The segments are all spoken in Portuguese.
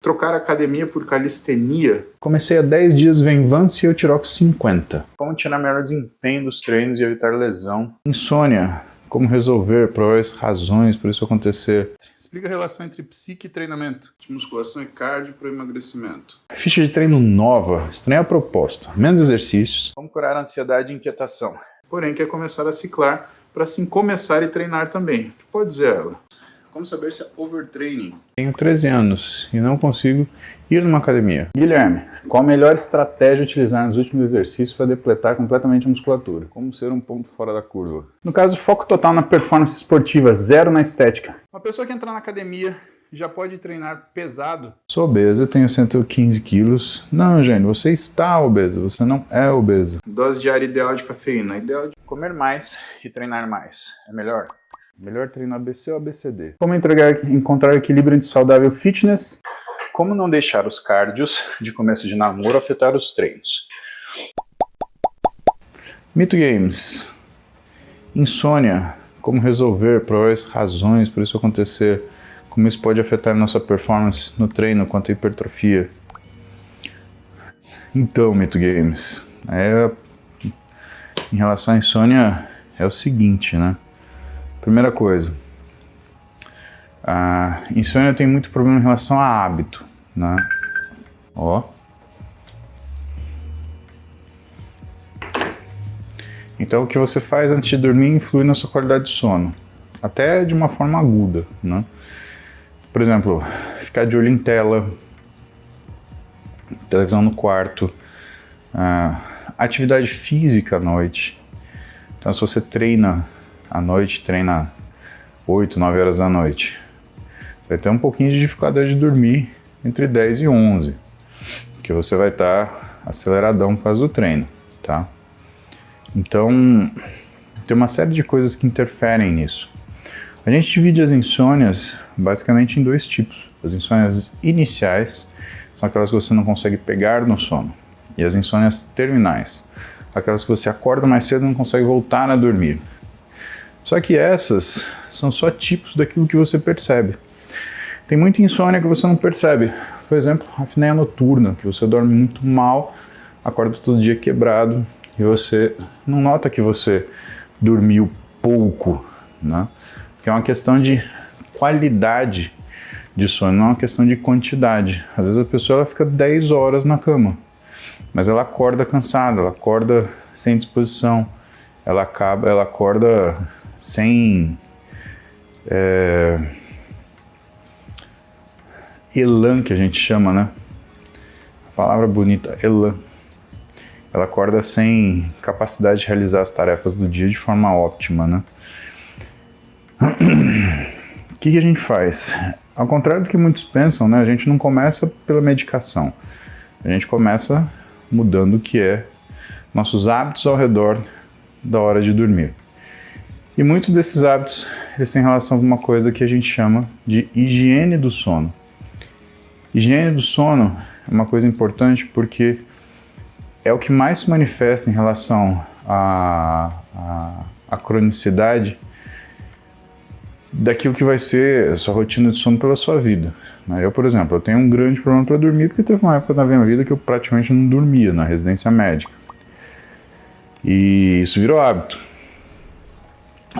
Trocar academia por calistenia. Comecei há 10 dias Venvance e Eutirox 50. Como tirar melhor desempenho dos treinos e evitar lesão. Insônia. Como resolver, prováveis razões para isso acontecer. Explica a relação entre psique e treinamento. De musculação e cardio para o emagrecimento. Ficha de treino nova. Estranha a proposta. Menos exercícios. Como curar a ansiedade e inquietação. Porém, quer começar a ciclar para assim começar e treinar também. O que pode dizer ela? Como saber se é overtraining? Tenho 13 anos e não consigo ir numa academia. Guilherme, qual a melhor estratégia a utilizar nos últimos exercícios para depletar completamente a musculatura? Como ser um ponto fora da curva? No caso, foco total na performance esportiva, zero na estética. Uma pessoa que entrar na academia já pode treinar pesado? Sou obeso, tenho 115 quilos. Não, gente, você está obeso, você não é obeso. Dose diária ideal de cafeína. Ideal de comer mais e treinar mais. É melhor? Melhor treinar ABC ou ABCD? Como encontrar equilíbrio entre saudável fitness? Como não deixar os cardios de começo de namoro afetar os treinos? Mito Games. Insônia. Como resolver, prováveis razões para isso acontecer? Como isso pode afetar nossa performance no treino quanto à hipertrofia? Então, Mito Games, em relação à insônia, é o seguinte, né? Primeira coisa, a insônia tem muito problema em relação a hábito, né? Ó. Então o que você faz antes de dormir influi na sua qualidade de sono, até de uma forma aguda, né? Por exemplo, ficar de olho em tela, televisão no quarto, atividade física à noite. Então se você treina à noite, treina 8, 9 horas da noite, vai ter um pouquinho de dificuldade de dormir entre 10 e 11, porque você vai estar aceleradão por causa do treino, tá? Então, tem uma série de coisas que interferem nisso. A gente divide as insônias basicamente em dois tipos. As insônias iniciais são aquelas que você não consegue pegar no sono, e as insônias terminais, aquelas que você acorda mais cedo e não consegue voltar a dormir. Só que essas são só tipos daquilo que você percebe. Tem muita insônia que você não percebe. Por exemplo, a apneia noturna, que você dorme muito mal, acorda todo dia quebrado e você não nota que você dormiu pouco, né? Porque é uma questão de qualidade de sono, não é uma questão de quantidade. Às vezes a pessoa ela fica 10 horas na cama, mas ela acorda cansada, ela acorda sem disposição, ela acorda sem elan, que a gente chama, né? A palavra bonita, elan. Ela acorda sem capacidade de realizar as tarefas do dia de forma óptima, né? O que a gente faz? Ao contrário do que muitos pensam, né? A gente não começa pela medicação. A gente começa mudando o que é nossos hábitos ao redor da hora de dormir. E muitos desses hábitos, eles têm relação com uma coisa que a gente chama de higiene do sono. Higiene do sono é uma coisa importante porque é o que mais se manifesta em relação à cronicidade daquilo que vai ser a sua rotina de sono pela sua vida. Eu, por exemplo, eu tenho um grande problema para dormir porque teve uma época da minha vida que eu praticamente não dormia na residência médica. E isso virou hábito.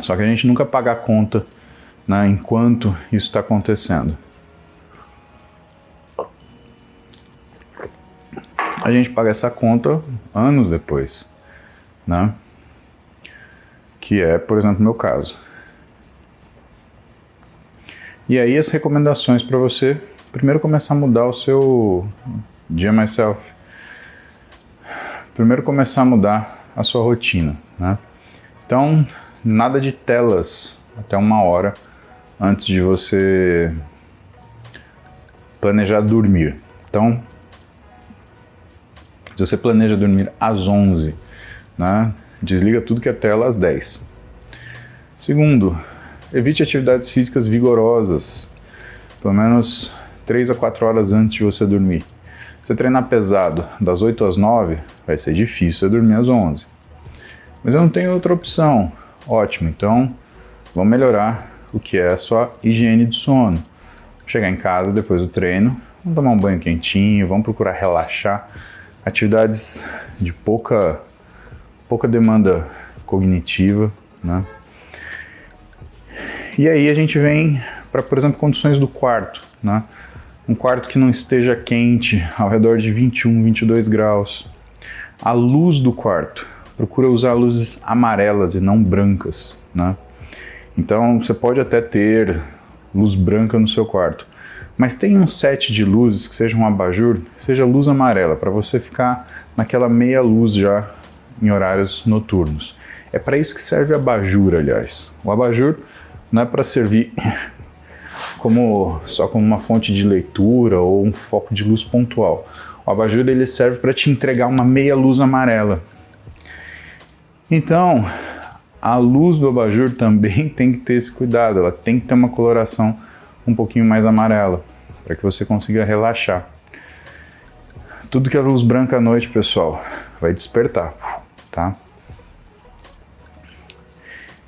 Só que a gente nunca paga a conta, né, enquanto isso está acontecendo. A gente paga essa conta anos depois, né? Que é, por exemplo, o meu caso. E aí as recomendações para você, primeiro começar a mudar o seu dia myself. Primeiro começar a mudar a sua rotina, né? Então, nada de telas até 1 hora antes de você planejar dormir. Então, se você planeja dormir às 11, né, desliga tudo que é tela às 10. Segundo, evite atividades físicas vigorosas, pelo menos 3 a 4 horas antes de você dormir. Se você treinar pesado das 8 às 9, vai ser difícil você dormir às 11. Mas eu não tenho outra opção. Ótimo, então vamos melhorar o que é a sua higiene de sono. Chegar em casa depois do treino, vamos tomar um banho quentinho, vamos procurar relaxar. Atividades de pouca demanda cognitiva, né? E aí a gente vem para, por exemplo, condições do quarto, né? Um quarto que não esteja quente, ao redor de 21, 22 graus. A luz do quarto, procura usar luzes amarelas e não brancas, né? Então você pode até ter luz branca no seu quarto, mas tem um set de luzes que seja um abajur, que seja luz amarela, para você ficar naquela meia luz já em horários noturnos. É para isso que serve abajur, aliás. O abajur não é para servir só como uma fonte de leitura ou um foco de luz pontual. O abajur ele serve para te entregar uma meia luz amarela. Então, a luz do abajur também tem que ter esse cuidado, ela tem que ter uma coloração um pouquinho mais amarela, para que você consiga relaxar. Tudo que é luz branca à noite, pessoal, vai despertar, tá?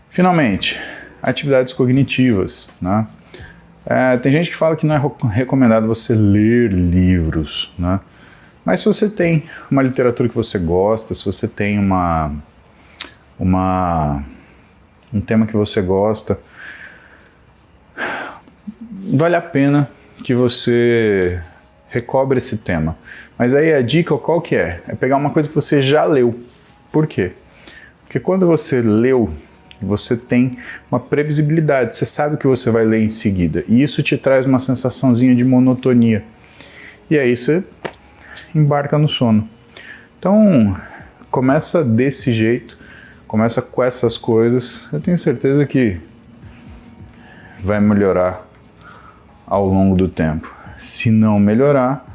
Finalmente, atividades cognitivas, né? Tem gente que fala que não é recomendado você ler livros, né? Mas se você tem uma literatura que você gosta, se você tem um tema que você gosta, vale a pena que você recobre esse tema. Mas aí a dica qual que é? É pegar uma coisa que você já leu. Por quê? Porque quando você leu, você tem uma previsibilidade, você sabe o que você vai ler em seguida. E isso te traz uma sensaçãozinha de monotonia. E aí você embarca no sono. Então, começa desse jeito, começa com essas coisas. Eu tenho certeza que vai melhorar ao longo do tempo. Se não melhorar,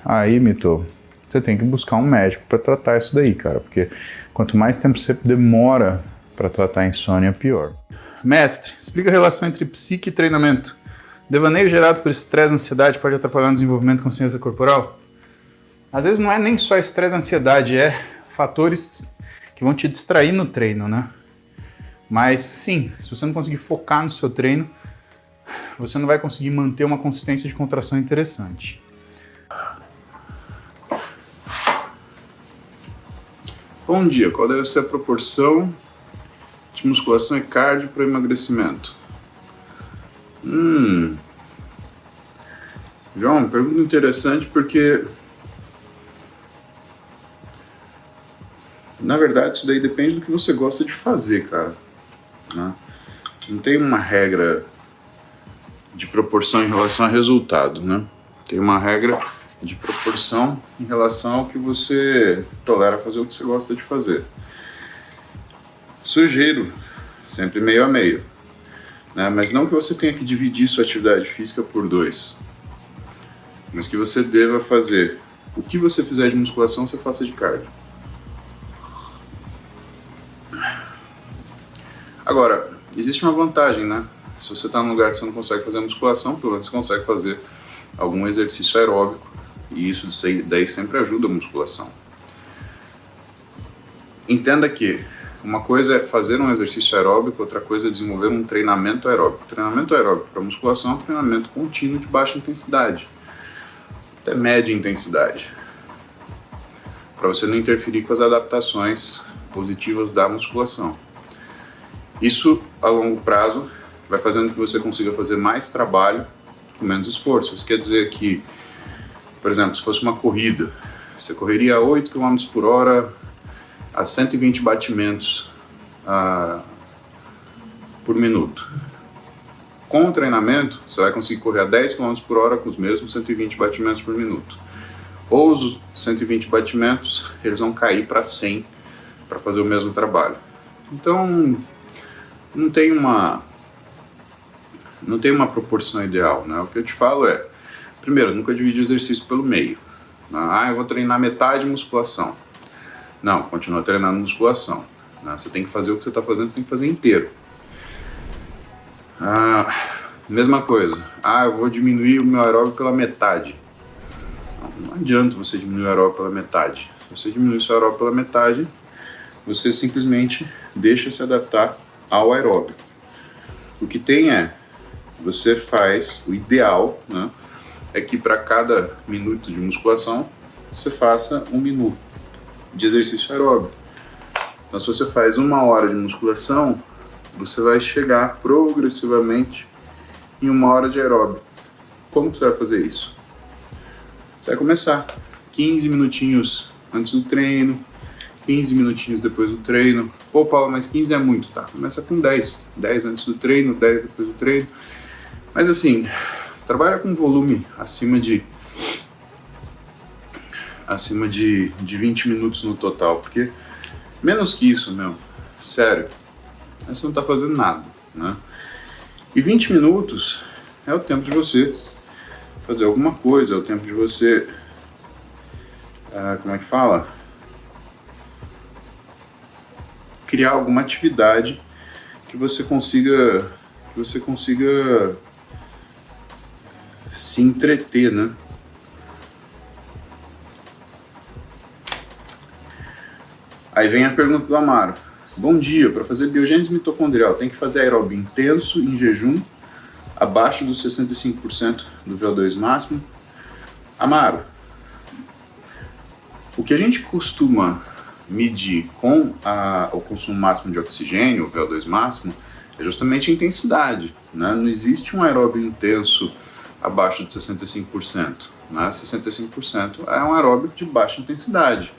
aí, Mito, você tem que buscar um médico para tratar isso daí, cara. Porque quanto mais tempo você demora para tratar a insônia, pior. Mestre, explica a relação entre psique e treinamento. Devaneio gerado por estresse e ansiedade pode atrapalhar o desenvolvimento de consciência corporal? Às vezes não é nem só estresse e ansiedade, é fatores que vão te distrair no treino, né? Mas sim, se você não conseguir focar no seu treino, você não vai conseguir manter uma consistência de contração interessante. Bom dia, qual deve ser a proporção de musculação e cardio para emagrecimento? João, pergunta interessante porque na verdade isso daí depende do que você gosta de fazer, cara, né? Não tem uma regra de proporção em relação a resultado, né? Tem uma regra de proporção em relação ao que você tolera fazer, o que você gosta de fazer. Sugiro sempre meio a meio, né? Mas não que você tenha que dividir sua atividade física por 2, mas que você deva fazer o que você fizer de musculação, você faça de cardio. Agora, existe uma vantagem, né? Se você está num lugar que você não consegue fazer musculação, pelo menos você consegue fazer algum exercício aeróbico, e isso daí sempre ajuda a musculação. Entenda que uma coisa é fazer um exercício aeróbico, outra coisa é desenvolver um treinamento aeróbico. Treinamento aeróbico para musculação é um treinamento contínuo de baixa intensidade, até média intensidade, para você não interferir com as adaptações positivas da musculação. Isso, a longo prazo, vai fazendo que você consiga fazer mais trabalho com menos esforço. Isso quer dizer que, por exemplo, se fosse uma corrida, você correria a 8 km por hora a 120 batimentos por minuto. Com o treinamento, você vai conseguir correr a 10 km por hora com os mesmos 120 batimentos por minuto. Ou os 120 batimentos, eles vão cair para 100 para fazer o mesmo trabalho. Então, não tem uma proporção ideal, né? O que eu te falo é, primeiro, nunca divide o exercício pelo meio. Eu vou treinar metade de musculação. Não, continua treinando musculação, né? Você tem que fazer o que você está fazendo, você tem que fazer inteiro. Mesma coisa, eu vou diminuir o meu aeróbico pela metade. Não adianta você diminuir o aeróbico pela metade. Se você diminuir o seu aeróbico pela metade, você simplesmente deixa se adaptar ao aeróbico. O que tem você faz, o ideal, né, é que para cada minuto de musculação, você faça 1 minuto de exercício aeróbico. Então, se você faz 1 hora de musculação, você vai chegar progressivamente em 1 hora de aeróbico. Como que você vai fazer isso? Você vai começar 15 minutinhos antes do treino, 15 minutinhos depois do treino. Pô, Paulo, mas 15 é muito, tá? Começa com 10. 10 antes do treino, 10 depois do treino. Mas assim, trabalha com volume acima de 20 minutos no total, porque menos que isso, meu, sério, você não tá fazendo nada, né? E 20 minutos é o tempo de você fazer alguma coisa, é o tempo de você, como é que fala? Criar alguma atividade que você consiga se entreter, né? Aí vem a pergunta do Amaro. Bom dia, para fazer biogênese mitocondrial, tem que fazer aeróbio intenso em jejum, abaixo dos 65% do VO2 máximo? Amaro, o que a gente costuma medir com o consumo máximo de oxigênio, o VO2 máximo, é justamente a intensidade, né? Não existe um aeróbio intenso abaixo de 65%. Né? 65% é um aeróbio de baixa intensidade.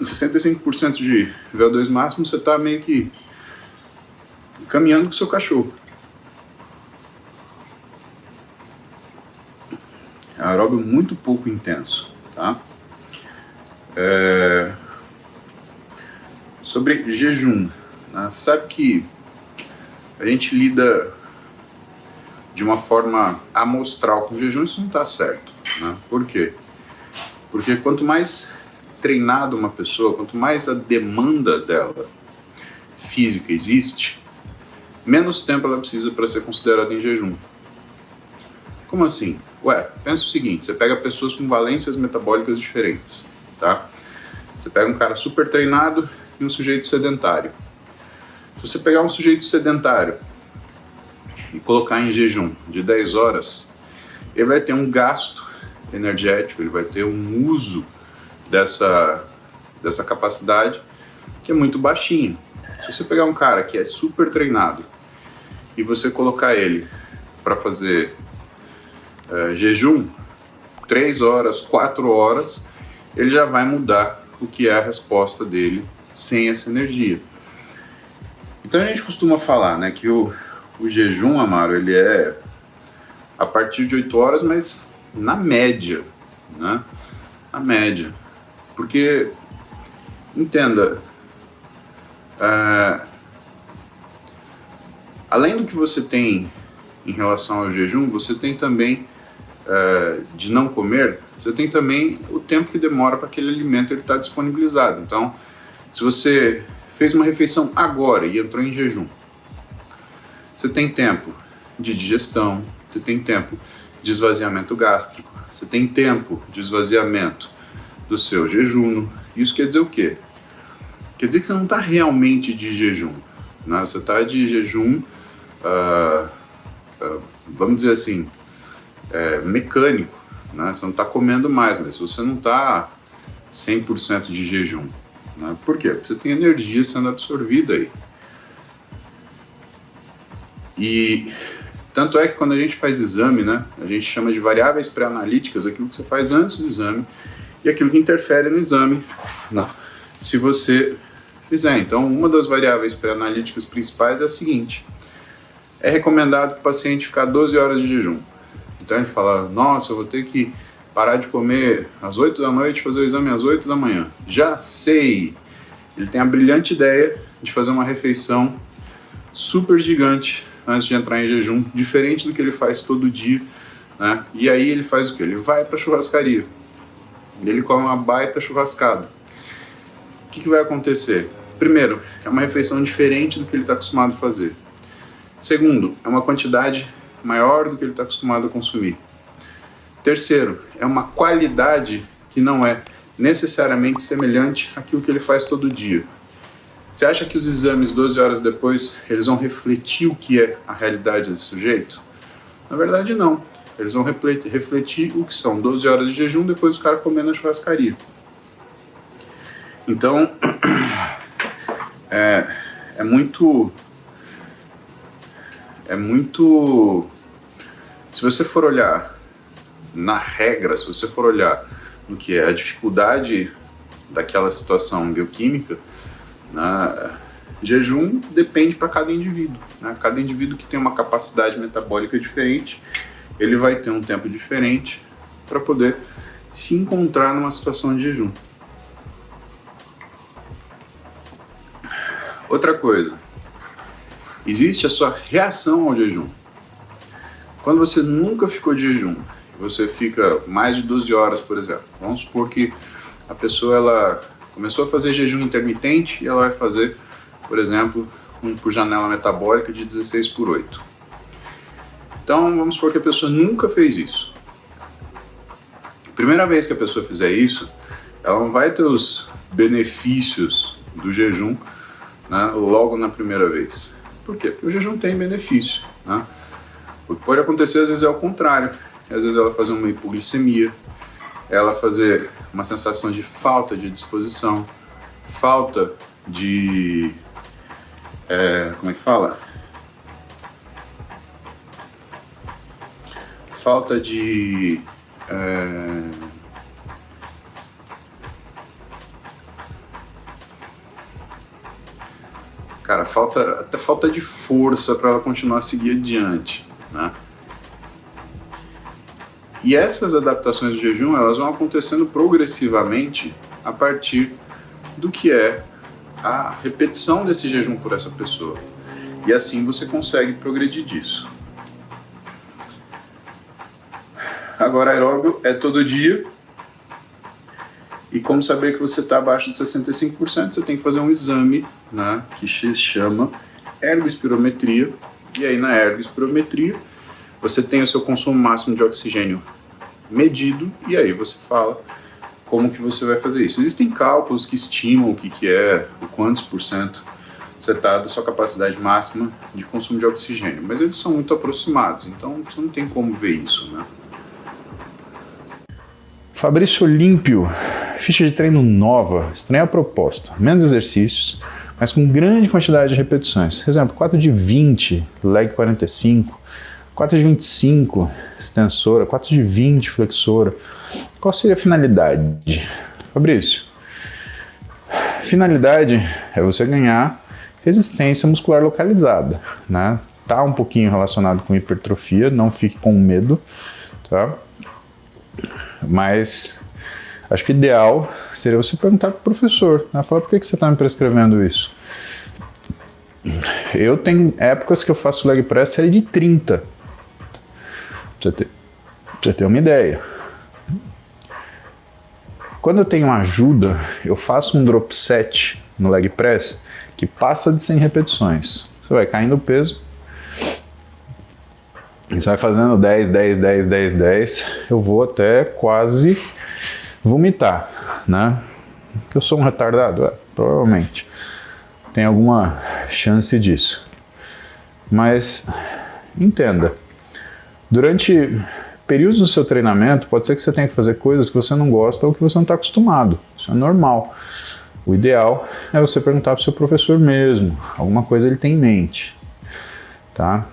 65% de VO2 máximo, você está meio que caminhando com o seu cachorro. É um aeróbio muito pouco intenso, tá? Sobre jejum, né? Você sabe que a gente lida de uma forma amostral com jejum, isso não está certo, né? Por quê? Porque quanto mais treinado uma pessoa, quanto mais a demanda dela física existe, menos tempo ela precisa para ser considerada em jejum. Como assim? Ué, pensa o seguinte, você pega pessoas com valências metabólicas diferentes, tá? Você pega um cara super treinado e um sujeito sedentário. Se você pegar um sujeito sedentário e colocar em jejum de 10 horas, ele vai ter um gasto energético, ele vai ter um uso dessa capacidade que é muito baixinho. Se você pegar um cara que é super treinado e você colocar ele para fazer jejum, 3 horas, 4 horas, ele já vai mudar o que é a resposta dele sem essa energia. Então a gente costuma falar, né, que o jejum, Amaro, ele é a partir de 8 horas, mas na média, né? Na média. Porque, entenda, além do que você tem em relação ao jejum, você tem também, de não comer, você tem também o tempo que demora para aquele alimento estar disponibilizado. Então, se você fez uma refeição agora e entrou em jejum, você tem tempo de digestão, você tem tempo de esvaziamento gástrico, você tem tempo de esvaziamento do seu jejum. Isso quer dizer o quê? Quer dizer que você não está realmente de jejum, né? Você está de jejum, vamos dizer assim, mecânico, né? Você não está comendo mais, mas você não está 100% de jejum, né? Por quê? Porque você tem energia sendo absorvida aí. E tanto é que quando a gente faz exame, né, a gente chama de variáveis pré-analíticas aquilo que você faz antes do exame e aquilo que interfere no exame, né, se você fizer. Então, uma das variáveis pré-analíticas principais é a seguinte: é recomendado que o paciente ficar 12 horas de jejum. Então ele fala, nossa, eu vou ter que parar de comer às 8 da noite e fazer o exame às 8 da manhã. Já sei! Ele tem a brilhante ideia de fazer uma refeição super gigante antes de entrar em jejum, diferente do que ele faz todo dia, né? E aí ele faz o quê? Ele vai para a churrascaria. Ele come uma baita churrascada. O que vai acontecer? Primeiro, é uma refeição diferente do que ele está acostumado a fazer. Segundo, é uma quantidade maior do que ele está acostumado a consumir. Terceiro, é uma qualidade que não é necessariamente semelhante àquilo que ele faz todo dia. Você acha que os exames 12 horas depois eles vão refletir o que é a realidade desse sujeito? Na verdade, não. eles vão refletir o que são 12 horas de jejum depois o cara comendo na churrascaria. Então, é muito... Se você for olhar na regra, se você for olhar no que é a dificuldade daquela situação bioquímica, né, jejum depende para cada indivíduo. Né? Cada indivíduo que tem uma capacidade metabólica diferente, ele vai ter um tempo diferente para poder se encontrar numa situação de jejum. Outra coisa, existe a sua reação ao jejum. Quando você nunca ficou de jejum, você fica mais de 12 horas, por exemplo. Vamos supor que a pessoa ela começou a fazer jejum intermitente e ela vai fazer, por exemplo, por janela metabólica de 16/8. Então, vamos supor que a pessoa nunca fez isso. Primeira vez que a pessoa fizer isso, ela não vai ter os benefícios do jejum, né, logo na primeira vez. Por quê? Porque o jejum tem benefício. Né? O que pode acontecer às vezes é o contrário. Às vezes ela fazer uma hipoglicemia, ela fazer uma sensação de falta de disposição, falta de... como é que fala? Falta de... Cara, até falta de força para ela continuar a seguir adiante, né? E essas adaptações do jejum, elas vão acontecendo progressivamente a partir do que é a repetição desse jejum por essa pessoa. E assim você consegue progredir disso. Agora, aeróbio é todo dia. E como saber que você está abaixo de 65%, você tem que fazer um exame, né, que se chama ergospirometria. E aí na ergospirometria você tem o seu consumo máximo de oxigênio medido e aí você fala como que você vai fazer isso. Existem cálculos que estimam o que é, o quantos por cento você está da sua capacidade máxima de consumo de oxigênio, mas eles são muito aproximados, então você não tem como ver isso, né? Fabrício Olímpio, ficha de treino nova, estranha proposta, menos exercícios, mas com grande quantidade de repetições. Exemplo, 4 de 20, leg 45, 4 de 25, extensora, 4 de 20, flexora. Qual seria a finalidade? Fabrício, finalidade é você ganhar resistência muscular localizada, né? Tá um pouquinho relacionado com hipertrofia, não fique com medo, tá? Mas acho que o ideal seria você perguntar para o professor, né? Falar, por que você está me prescrevendo isso? Eu tenho épocas que eu faço leg press série de 30. Pra você ter uma ideia. Quando eu tenho ajuda, eu faço um drop set no leg press que passa de 100 repetições. Você vai caindo o peso. Você vai fazendo 10, 10, 10, 10, 10. Eu vou até quase vomitar, né? Eu sou um retardado? Provavelmente. Tem alguma chance disso. Mas entenda, durante períodos do seu treinamento, pode ser que você tenha que fazer coisas que você não gosta ou que você não está acostumado. Isso é normal. O ideal é você perguntar para o seu professor mesmo. Alguma coisa ele tem em mente, tá?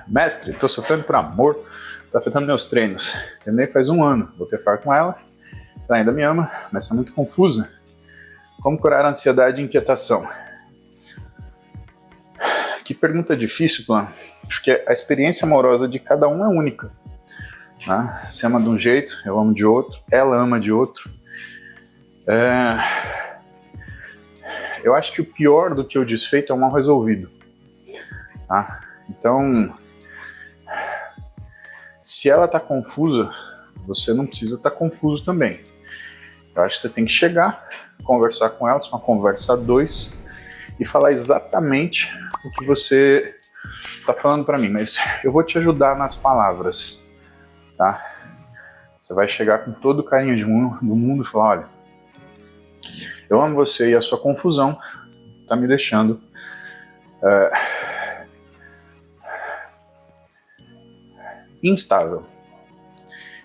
Mestre, estou sofrendo por amor, está afetando meus treinos. Terminei faz 1 ano, vou ter par com ela, ela ainda me ama, mas está muito confusa. Como curar a ansiedade e inquietação? Que pergunta difícil, Plan. Acho que a experiência amorosa de cada um é única. Né? Você ama de um jeito, eu amo de outro, ela ama de outro. Eu acho que o pior do que o desfeito é o mal resolvido. Tá? Então, se ela está confusa, você não precisa estar confuso também. Eu acho que você tem que chegar, conversar com ela, uma conversa a 2, e falar exatamente o que você está falando para mim, mas eu vou te ajudar nas palavras, tá? Você vai chegar com todo o carinho do mundo e falar, olha, eu amo você e a sua confusão está me deixando instável.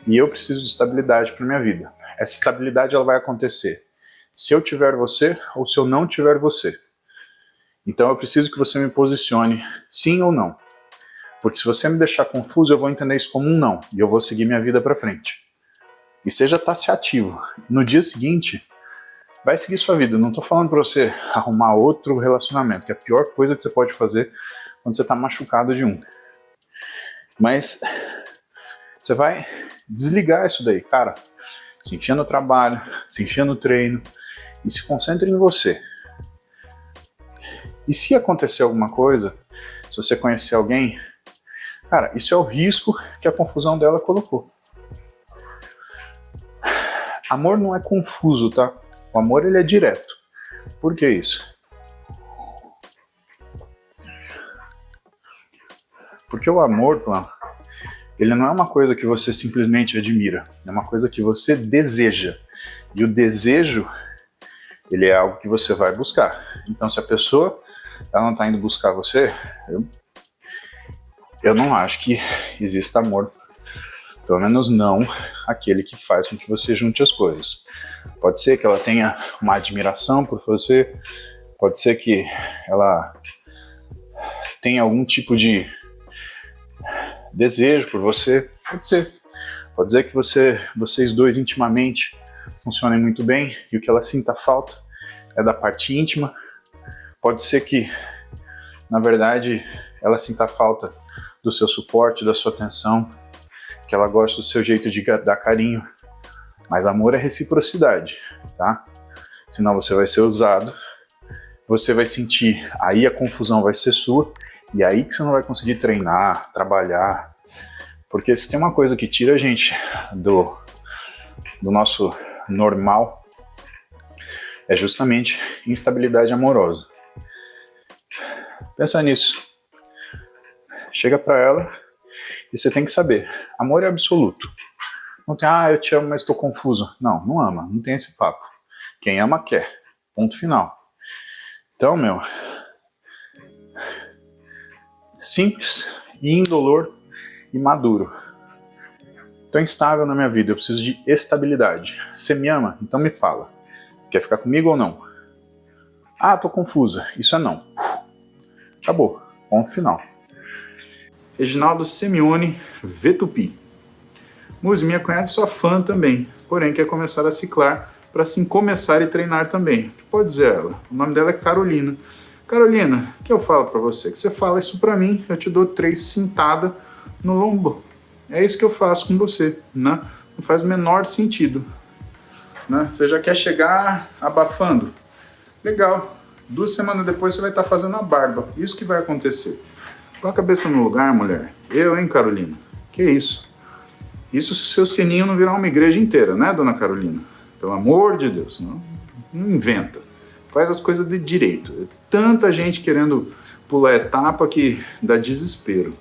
E eu preciso de estabilidade para minha vida. Essa estabilidade ela vai acontecer se eu tiver você ou se eu não tiver você. Então eu preciso que você me posicione sim ou não. Porque se você me deixar confuso, eu vou entender isso como um não. E eu vou seguir minha vida para frente. E seja taxativo. No dia seguinte, vai seguir sua vida. Eu não estou falando para você arrumar outro relacionamento, que é a pior coisa que você pode fazer quando você está machucado de um. Mas você vai desligar isso daí, cara. Se enfia no trabalho, se enfia no treino e se concentre em você. E se acontecer alguma coisa, se você conhecer alguém, cara, isso é o risco que a confusão dela colocou. Amor não é confuso, tá? O amor, ele é direto. Por que isso? Porque o amor, ele não é uma coisa que você simplesmente admira. É uma coisa que você deseja. E o desejo, ele é algo que você vai buscar. Então, se a pessoa ela não está indo buscar você, eu não acho que exista amor. Pelo menos não aquele que faz com que você junte as coisas. Pode ser que ela tenha uma admiração por você, pode ser que ela tenha algum tipo de desejo por você, pode ser. Pode ser que vocês dois intimamente funcionem muito bem e o que ela sinta falta é da parte íntima. Pode ser que, na verdade, ela sinta falta do seu suporte, da sua atenção, que ela gosta do seu jeito de dar carinho. Mas amor é reciprocidade, tá? Senão você vai ser usado, você vai sentir, aí a confusão vai ser sua, e aí que você não vai conseguir treinar, trabalhar. Porque se tem uma coisa que tira a gente do nosso normal, é justamente instabilidade amorosa. Pensa nisso. Chega pra ela e você tem que saber, amor é absoluto. Não tem, eu te amo, mas estou confuso. Não, não ama, não tem esse papo. Quem ama, quer. Ponto final. Então, simples, indolor e maduro. Estou instável na minha vida, eu preciso de estabilidade. Você me ama? Então me fala. Quer ficar comigo ou não? Tô confusa. Isso é não. Acabou. Ponto final. Reginaldo Simeone, Vetupi. Muzi, minha cunhada é sua fã também, porém quer começar a ciclar para assim começar e treinar também. Pode dizer ela. O nome dela é Carolina. Carolina, o que eu falo para você? Que você fala isso para mim, eu te dou 3 cintadas no lombo. É isso que eu faço com você, né? Não faz o menor sentido, né? Você já quer chegar abafando? Legal. 2 semanas depois você vai estar fazendo a barba. Isso que vai acontecer. Põe a cabeça no lugar, mulher. Eu, hein, Carolina? Que isso? Isso se o seu sininho não virar uma igreja inteira, né, dona Carolina? Pelo amor de Deus, não inventa. Faz as coisas de direito. Tanta gente querendo pular etapa que dá desespero.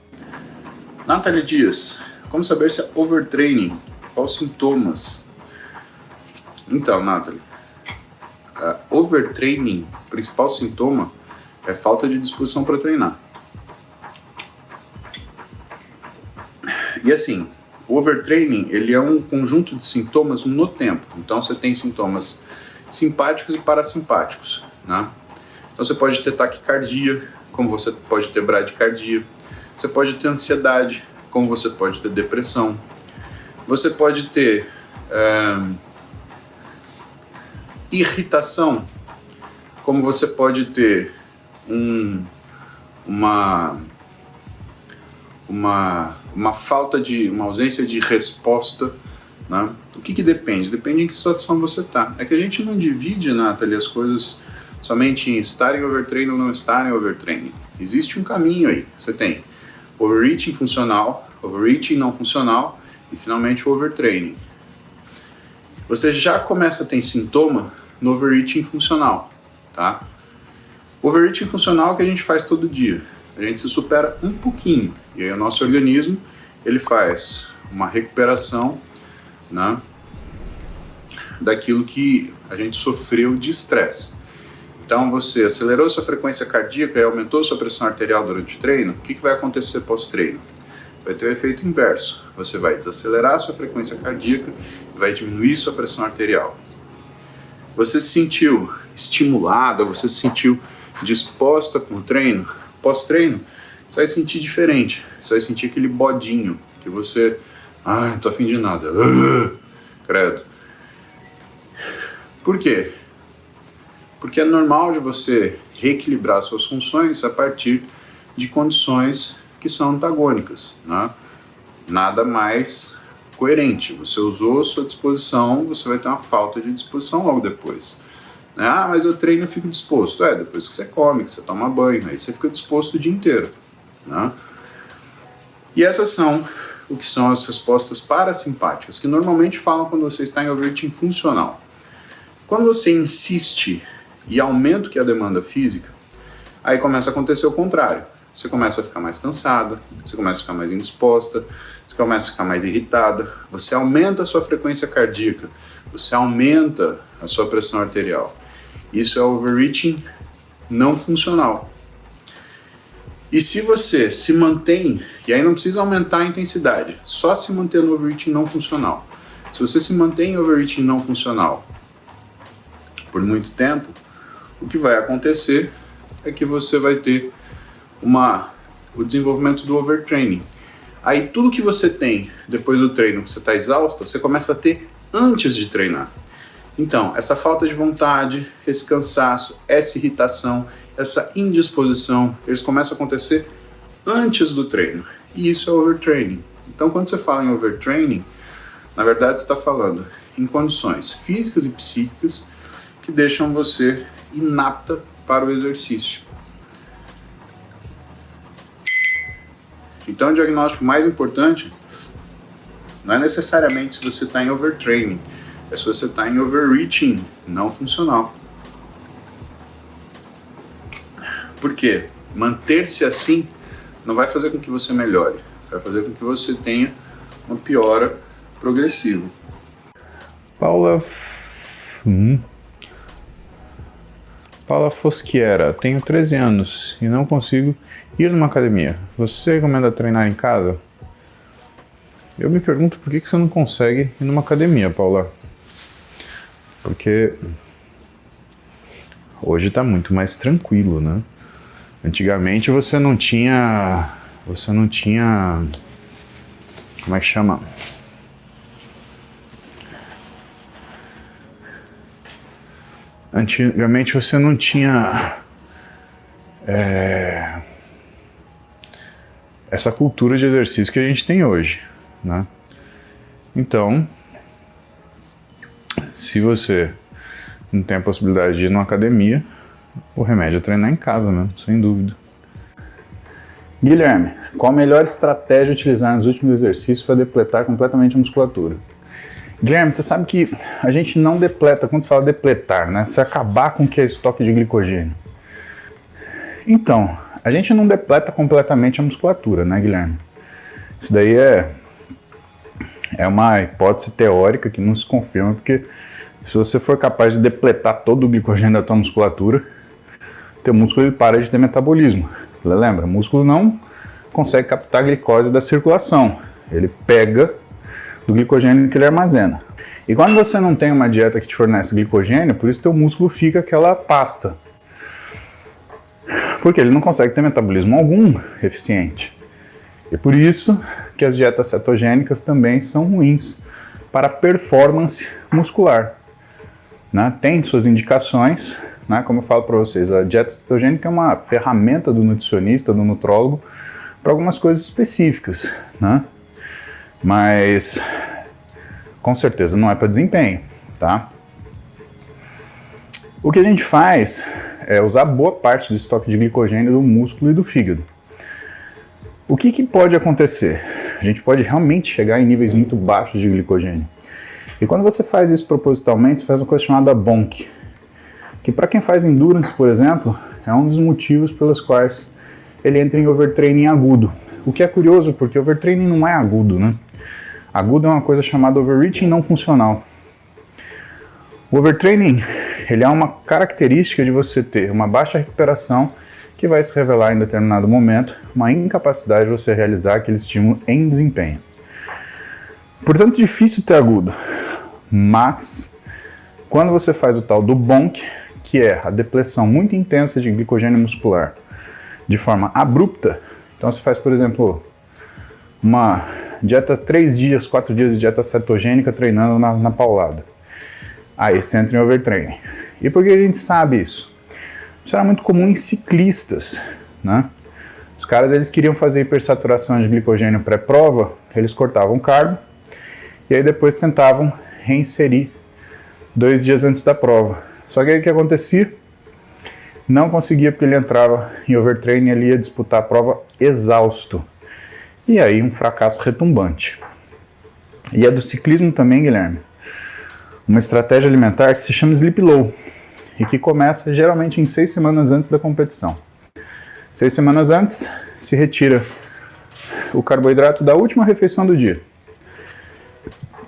Nathalie Dias, como saber se é overtraining? Quais os sintomas? Então, Nathalie, overtraining, o principal sintoma é falta de disposição para treinar. E assim, o overtraining, ele é um conjunto de sintomas no tempo. Então você tem sintomas simpáticos e parasimpáticos, né? Então você pode ter taquicardia, como você pode ter bradicardia. Você pode ter ansiedade, como você pode ter depressão. Você pode ter irritação, como você pode ter uma falta de, uma ausência de resposta, né? O que depende? Depende em que situação você está. É que a gente não divide, Nathalie, as coisas somente em estar em overtraining ou não estar em overtraining. Existe um caminho aí. Você tem overreaching funcional, overreaching não funcional e finalmente o overtraining. Você já começa a ter sintoma no overreaching funcional, tá? O overreaching funcional é o que a gente faz todo dia. A gente se supera um pouquinho e aí o nosso organismo ele faz uma recuperação, né, daquilo que a gente sofreu de estresse. Então você acelerou sua frequência cardíaca e aumentou sua pressão arterial durante o treino, o que vai acontecer pós-treino? vai ter o efeito inverso. Você vai desacelerar a sua frequência cardíaca e vai diminuir sua pressão arterial. Você se sentiu estimulada, você se sentiu disposta com o treino? Pós-treino, você vai sentir diferente. Você vai sentir aquele bodinho que você... não tô afim de nada. Credo. Por quê? Porque é normal de você reequilibrar suas funções a partir de condições que são antagônicas, né? Nada mais coerente. Você usou sua disposição, você vai ter uma falta de disposição logo depois. Mas eu treino e fico disposto. Depois que você come, que você toma banho, aí você fica disposto o dia inteiro, né? E essas são o que são as respostas parasimpáticas, que normalmente falam quando você está em overeating funcional. Quando você insiste e aumenta o que é a demanda física, aí começa a acontecer o contrário. Você começa a ficar mais cansada, você começa a ficar mais indisposta, você começa a ficar mais irritada, você aumenta a sua frequência cardíaca, você aumenta a sua pressão arterial. Isso é overeating não funcional. E se você se mantém, e aí não precisa aumentar a intensidade, só se manter no overeating não funcional. Se você se mantém em overeating não funcional por muito tempo, o que vai acontecer é que você vai ter o desenvolvimento do overtraining. Aí tudo que você tem depois do treino, que você está exausto, você começa a ter antes de treinar. Então, essa falta de vontade, esse cansaço, essa irritação, essa indisposição, eles começam a acontecer antes do treino. E isso é overtraining. Então, quando você fala em overtraining, na verdade você está falando em condições físicas e psíquicas que deixam você inapta para o exercício. Então, o diagnóstico mais importante não é necessariamente se você está em overtraining, é se você está em overreaching não funcional. Por quê? Manter-se assim não vai fazer com que você melhore, vai fazer com que você tenha uma piora progressiva. Paula Foschiera, tenho 13 anos e não consigo ir numa academia. Você recomenda treinar em casa? Eu me pergunto por que você não consegue ir numa academia, Paula. Porque hoje está muito mais tranquilo, né? Antigamente você não tinha, como é que chama? Antigamente você não tinha essa cultura de exercício que a gente tem hoje, né? Então, se você não tem a possibilidade de ir numa academia, o remédio é treinar em casa mesmo, sem dúvida. Guilherme, qual a melhor estratégia a utilizar nos últimos exercícios para depletar completamente a musculatura? Guilherme, você sabe que a gente não depleta, quando você fala depletar, né? Você acabar com o que é estoque de glicogênio. Então, a gente não depleta completamente a musculatura, né, Guilherme? Isso daí é uma hipótese teórica que não se confirma, porque se você for capaz de depletar todo o glicogênio da tua musculatura, teu músculo ele para de ter metabolismo. Lembra, o músculo não consegue captar a glicose da circulação. Ele pega do glicogênio que ele armazena. E quando você não tem uma dieta que te fornece glicogênio, por isso teu músculo fica aquela pasta. Porque ele não consegue ter metabolismo algum eficiente. E por isso que as dietas cetogênicas também são ruins para a performance muscular, né? Tem suas indicações, né? Como eu falo para vocês, a dieta cetogênica é uma ferramenta do nutricionista, do nutrólogo, para algumas coisas específicas, né? Mas com certeza não é para desempenho, tá? O que a gente faz é usar boa parte do estoque de glicogênio do músculo e do fígado. O que pode acontecer? A gente pode realmente chegar em níveis muito baixos de glicogênio. E quando você faz isso propositalmente, você faz uma coisa chamada bonk, que para quem faz endurance, por exemplo, é um dos motivos pelos quais ele entra em overtraining agudo. O que é curioso, porque overtraining não é agudo, né? Agudo é uma coisa chamada overreaching não funcional. O overtraining, ele é uma característica de você ter uma baixa recuperação que vai se revelar em determinado momento uma incapacidade de você realizar aquele estímulo em desempenho. Portanto, difícil ter agudo, mas quando você faz o tal do bonk, que é a depleção muito intensa de glicogênio muscular de forma abrupta, então você faz, por exemplo, uma dieta 3 dias, 4 dias de dieta cetogênica treinando na paulada. Aí você entra em overtraining. E por que a gente sabe isso? Isso era muito comum em ciclistas, né? Os caras, eles queriam fazer hipersaturação de glicogênio pré-prova, eles cortavam carbo e aí depois tentavam reinserir 2 dias antes da prova. Só que aí o que acontecia? Não conseguia, porque ele entrava em overtraining e ele ia disputar a prova exausto. E aí um fracasso retumbante. E é do ciclismo também, Guilherme, uma estratégia alimentar que se chama Sleep Low e que começa geralmente em 6 semanas antes da competição. 6 semanas antes, se retira o carboidrato da última refeição do dia.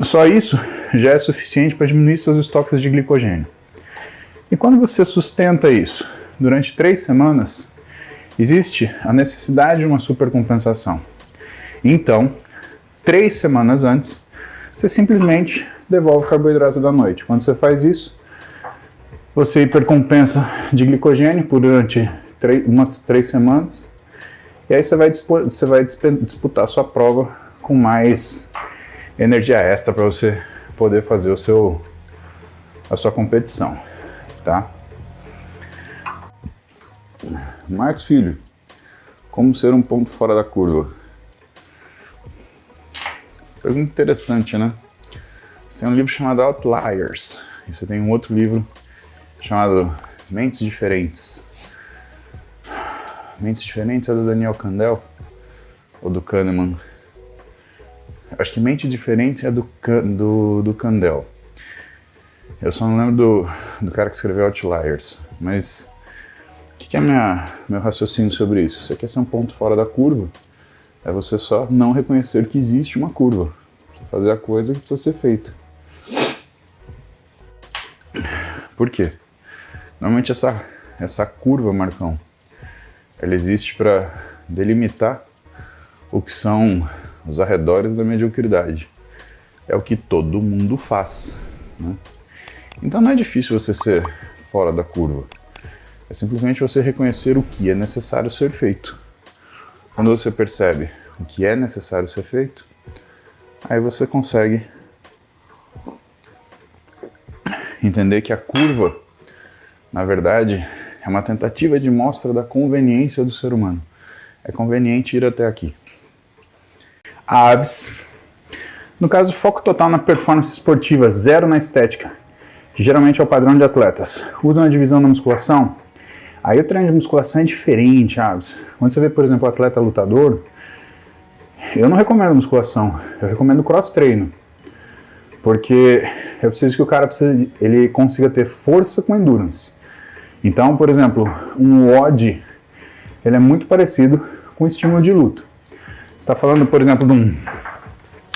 Só isso já é suficiente para diminuir seus estoques de glicogênio. E quando você sustenta isso durante 3 semanas, existe a necessidade de uma supercompensação. Então, 3 semanas antes, você simplesmente devolve o carboidrato da noite. Quando você faz isso, você hipercompensa de glicogênio durante umas 3 semanas, e aí você vai disputar a sua prova com mais energia extra para você poder fazer a sua competição, tá? Marcos Filho, como ser um ponto fora da curva? Pergunta interessante, né? Você tem um livro chamado Outliers, e você tem um outro livro chamado Mentes Diferentes. Mentes Diferentes é do Daniel Kandel ou do Kahneman? Acho que Mente Diferente é do Kandel. Eu só não lembro do cara que escreveu Outliers. Mas o que é meu raciocínio sobre isso? Você quer ser um ponto fora da curva? É você só não reconhecer que existe uma curva. Você fazer a coisa que precisa ser feita. Por quê? Normalmente essa curva, Marcão, ela existe para delimitar o que são os arredores da mediocridade. É o que todo mundo faz, né? Então não é difícil você ser fora da curva. É simplesmente você reconhecer o que é necessário ser feito. Quando você percebe o que é necessário ser feito, aí você consegue entender que a curva, na verdade, é uma tentativa de mostra da conveniência do ser humano. É conveniente ir até aqui. Aves. No caso, foco total na performance esportiva, 0 na estética, que geralmente é o padrão de atletas. Usam a divisão na musculação. Aí o treino de musculação é diferente, Aves. Quando você vê, por exemplo, o atleta lutador, eu não recomendo musculação, eu recomendo cross-treino. Porque eu preciso que o cara ele consiga ter força com endurance. Então, por exemplo, um WOD, ele é muito parecido com o estímulo de luta. Você está falando, por exemplo,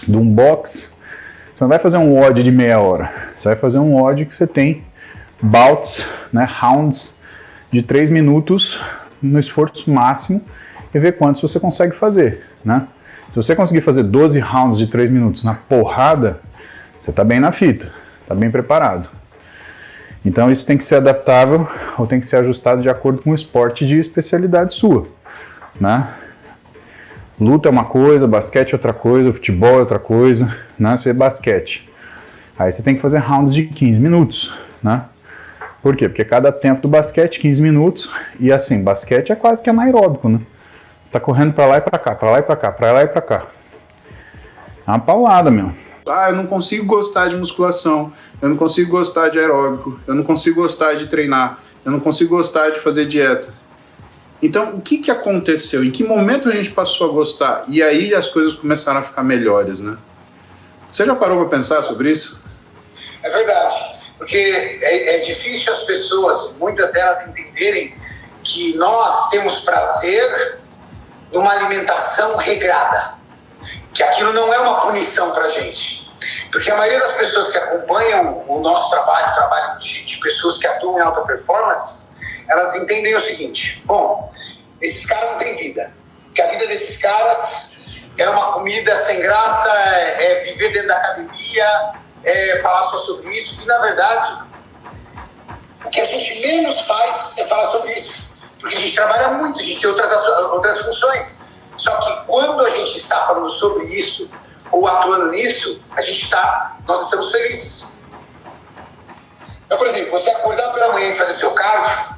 de um box, você não vai fazer um WOD de meia hora. Você vai fazer um WOD que você tem bouts, né, rounds de 3 minutos no esforço máximo e ver quantos você consegue fazer, né? Se você conseguir fazer 12 rounds de 3 minutos na porrada, você está bem na fita, está bem preparado. Então isso tem que ser adaptável ou tem que ser ajustado de acordo com o esporte de especialidade sua, né? Luta é uma coisa, basquete é outra coisa, futebol é outra coisa, né? Isso é basquete. Aí você tem que fazer rounds de 15 minutos, né? Por quê? Porque cada tempo do basquete, 15 minutos, e assim, basquete é quase que anaeróbico, né? Você está correndo para lá e para cá, para lá e para cá, para lá e para cá. É uma paulada, meu. Ah, eu não consigo gostar de musculação, eu não consigo gostar de aeróbico, eu não consigo gostar de treinar, eu não consigo gostar de fazer dieta. Então, o que aconteceu? Em que momento a gente passou a gostar? E aí as coisas começaram a ficar melhores, né? Você já parou para pensar sobre isso? É verdade, porque é difícil as pessoas, muitas delas, entenderem que nós temos prazer numa alimentação regrada, que aquilo não é uma punição para a gente. Porque a maioria das pessoas que acompanham o nosso trabalho, o trabalho de pessoas que atuam em alta performance, elas entendem o seguinte: bom, esses caras não têm vida. Porque a vida desses caras é uma comida sem graça, é viver dentro da academia, é falar só sobre isso. E, na verdade, o que a gente menos faz é falar sobre isso. Porque a gente trabalha muito, a gente tem outras funções. Só que quando a gente está falando sobre isso, ou atuando nisso, nós estamos felizes. Então, por exemplo, você acordar pela manhã e fazer seu cardio,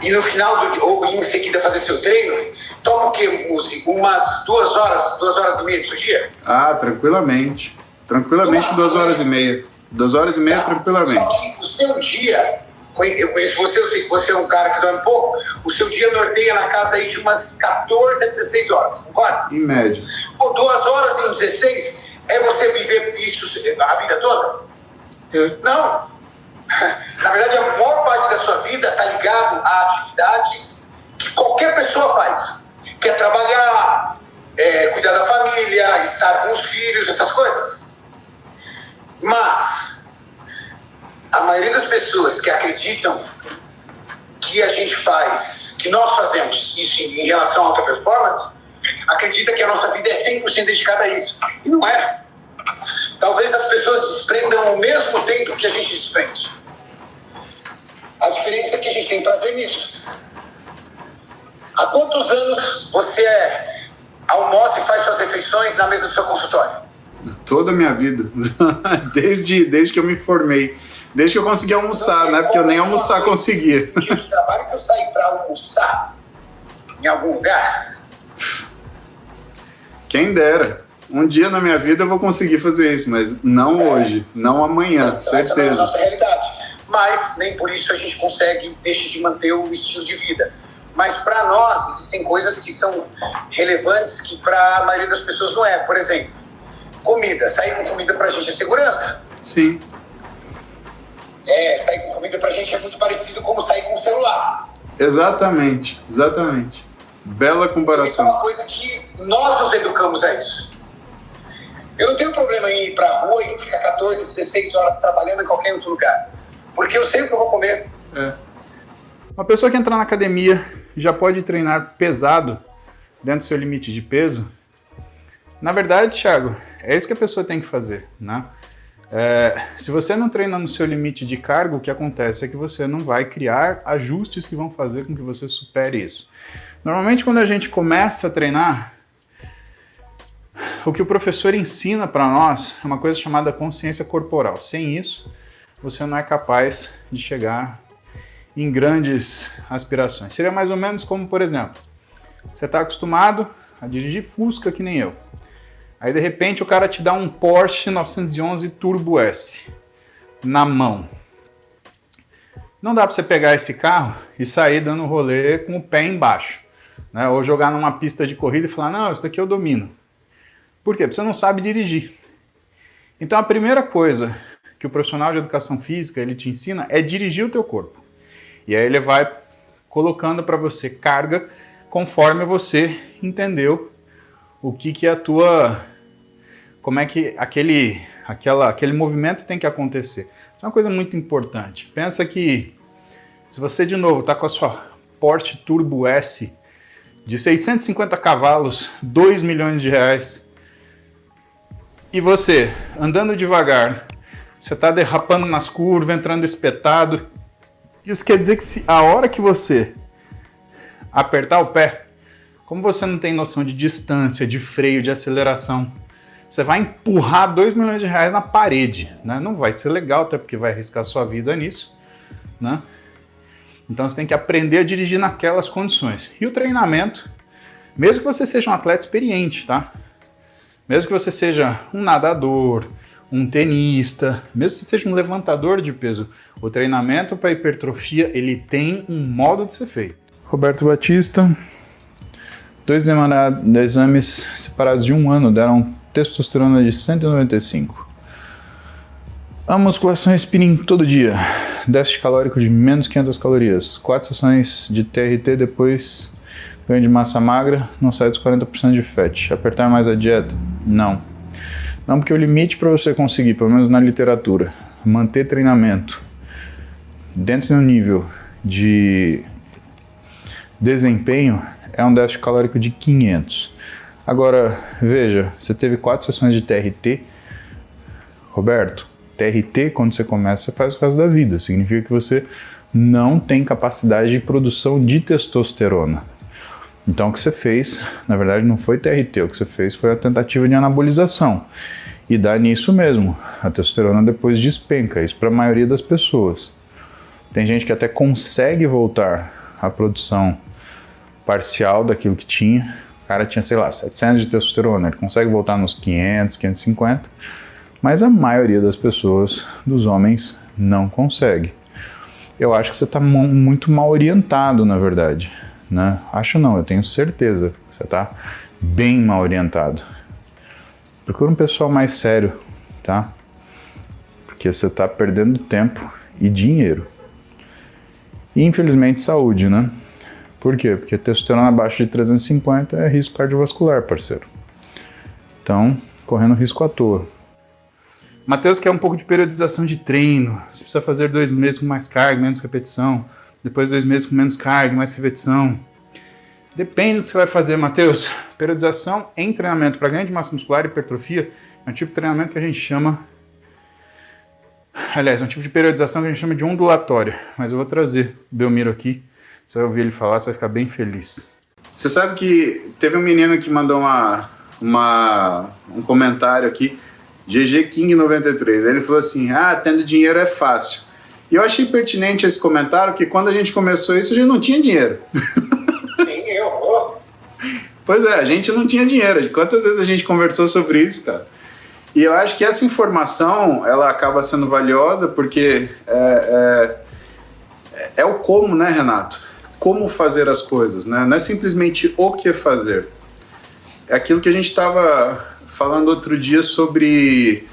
e no final do dia, ou em seguida fazer seu treino, toma o quê, Muzi? Umas 2 horas e meia do seu dia? Ah, tranquilamente. Tranquilamente 2 horas e meia. 2 horas e meia, tranquilamente. Só que o seu dia, eu sei que você é um cara que dorme pouco, o seu dia norteia na casa aí de umas 14 a 16 horas, concorda? Em média. Ou 2 horas e 16 é você viver isso a vida toda? Não. Na verdade, a maior parte da sua vida está ligado a atividades que qualquer pessoa faz. Que é trabalhar, cuidar da família, estar com os filhos, essas coisas. Mas a maioria das pessoas que acreditam que a gente faz, que nós fazemos isso em relação à alta performance, acredita que a nossa vida é 100% dedicada a isso. E não é. Talvez as pessoas desprendam o mesmo tempo que a gente desprende. A diferença é que a gente tem prazer nisso. Há quantos anos você almoça e faz suas refeições na mesa do seu consultório? Toda a minha vida. Desde que eu me formei. Desde que eu consegui almoçar, né? Porque eu nem almoçar conseguia. O dia de trabalho que eu saí para almoçar em algum lugar? Quem dera. Um dia na minha vida eu vou conseguir fazer isso, mas não hoje, não amanhã, Então, certeza. essa não é a nossa realidade. Mas nem por isso a gente deixa de manter o estilo de vida. Mas para nós existem coisas que são relevantes que para a maioria das pessoas não é. Por exemplo, comida. Sair com comida para a gente é segurança. Sim. Sair com comida para a gente é muito parecido como sair com o celular. Exatamente. Bela comparação. Isso é uma coisa que nós nos educamos a isso. Eu não tenho problema em ir para a rua e ficar 14, 16 horas trabalhando em qualquer outro lugar. Porque eu sei o que eu vou comer. Uma pessoa que entrar na academia já pode treinar pesado dentro do seu limite de peso? Na verdade, Thiago, é isso que a pessoa tem que fazer, né? Se você não treina no seu limite de carga, o que acontece é que você não vai criar ajustes que vão fazer com que você supere isso. Normalmente, quando a gente começa a treinar, o que o professor ensina para nós é uma coisa chamada consciência corporal. Sem isso, você não é capaz de chegar em grandes aspirações. Seria mais ou menos como, por exemplo, você está acostumado a dirigir Fusca que nem eu. Aí, de repente, o cara te dá um Porsche 911 Turbo S na mão. Não dá para você pegar esse carro e sair dando rolê com o pé embaixo, né? Ou jogar numa pista de corrida e falar, não, isso daqui eu domino. Por quê? Porque você não sabe dirigir. Então, a primeira coisa que o profissional de educação física ele te ensina é dirigir o teu corpo. E aí ele vai colocando para você carga conforme você entendeu o que é a tua... como é que aquele movimento tem que acontecer. Isso é uma coisa muito importante. Pensa que se você, de novo, está com a sua Porsche Turbo S de 650 cavalos, 2 milhões de reais, e você, andando devagar, você está derrapando nas curvas, entrando espetado, isso quer dizer que a hora que você apertar o pé, como você não tem noção de distância, de freio, de aceleração, você vai empurrar 2 milhões de reais na parede, né? Não vai ser legal, até porque vai arriscar sua vida nisso, né? Então você tem que aprender a dirigir naquelas condições. E o treinamento, mesmo que você seja um atleta experiente, tá? Mesmo que você seja um nadador, um tenista, mesmo que você seja um levantador de peso, o treinamento para hipertrofia, ele tem um modo de ser feito. Roberto Batista, 2 exames separados de 1 ano deram testosterona de 195. A musculação e spinning todo dia, déficit calórico de menos 500 calorias, 4 sessões de TRT, depois ganho de massa magra, não sai dos 40% de fat. Apertar mais a dieta? Não. Não, porque o limite para você conseguir, pelo menos na literatura, manter treinamento dentro do nível de Desempenho é um déficit calórico de 500. Agora, veja, você teve 4 sessões de TRT. Roberto, TRT, quando você começa, você faz o resto da vida. Significa que você não tem capacidade de produção de testosterona. Então, o que você fez, na verdade, não foi TRT. O que você fez foi a tentativa de anabolização. E dá nisso mesmo. A testosterona depois despenca. Isso para a maioria das pessoas. Tem gente que até consegue voltar à produção parcial daquilo que tinha. O cara tinha, sei lá, 700 de testosterona. Ele consegue voltar nos 500, 550. Mas a maioria das pessoas, dos homens, não consegue. Eu acho que você está muito mal orientado, na verdade. Né? Acho não, eu tenho certeza que você está bem mal orientado. Procura um pessoal mais sério, tá? Porque você está perdendo tempo e dinheiro. E infelizmente saúde, né? Por quê? Porque testosterona abaixo de 350 é risco cardiovascular, parceiro. Então, correndo risco à toa. Matheus quer um pouco de periodização de treino. Você precisa fazer 2 meses com mais carga, menos repetição. Depois 2 meses com menos carga, mais repetição. Depende do que você vai fazer, Matheus. Periodização em treinamento para ganho de massa muscular e hipertrofia é um tipo de treinamento que a gente chama... Aliás, é um tipo de periodização que a gente chama de ondulatória. Mas eu vou trazer o Belmiro aqui. Você vai ouvir ele falar, você vai ficar bem feliz. Você sabe que teve um menino que mandou um comentário aqui, GG King 93. Ele falou assim, tendo dinheiro é fácil. E eu achei pertinente esse comentário, porque quando a gente começou isso, a gente não tinha dinheiro. Nem eu. Pois é, a gente não tinha dinheiro. Quantas vezes a gente conversou sobre isso, cara? E eu acho que essa informação, ela acaba sendo valiosa, porque é o como, né, Renato? Como fazer as coisas, né? Não é simplesmente o que fazer. É aquilo que a gente estava falando outro dia sobre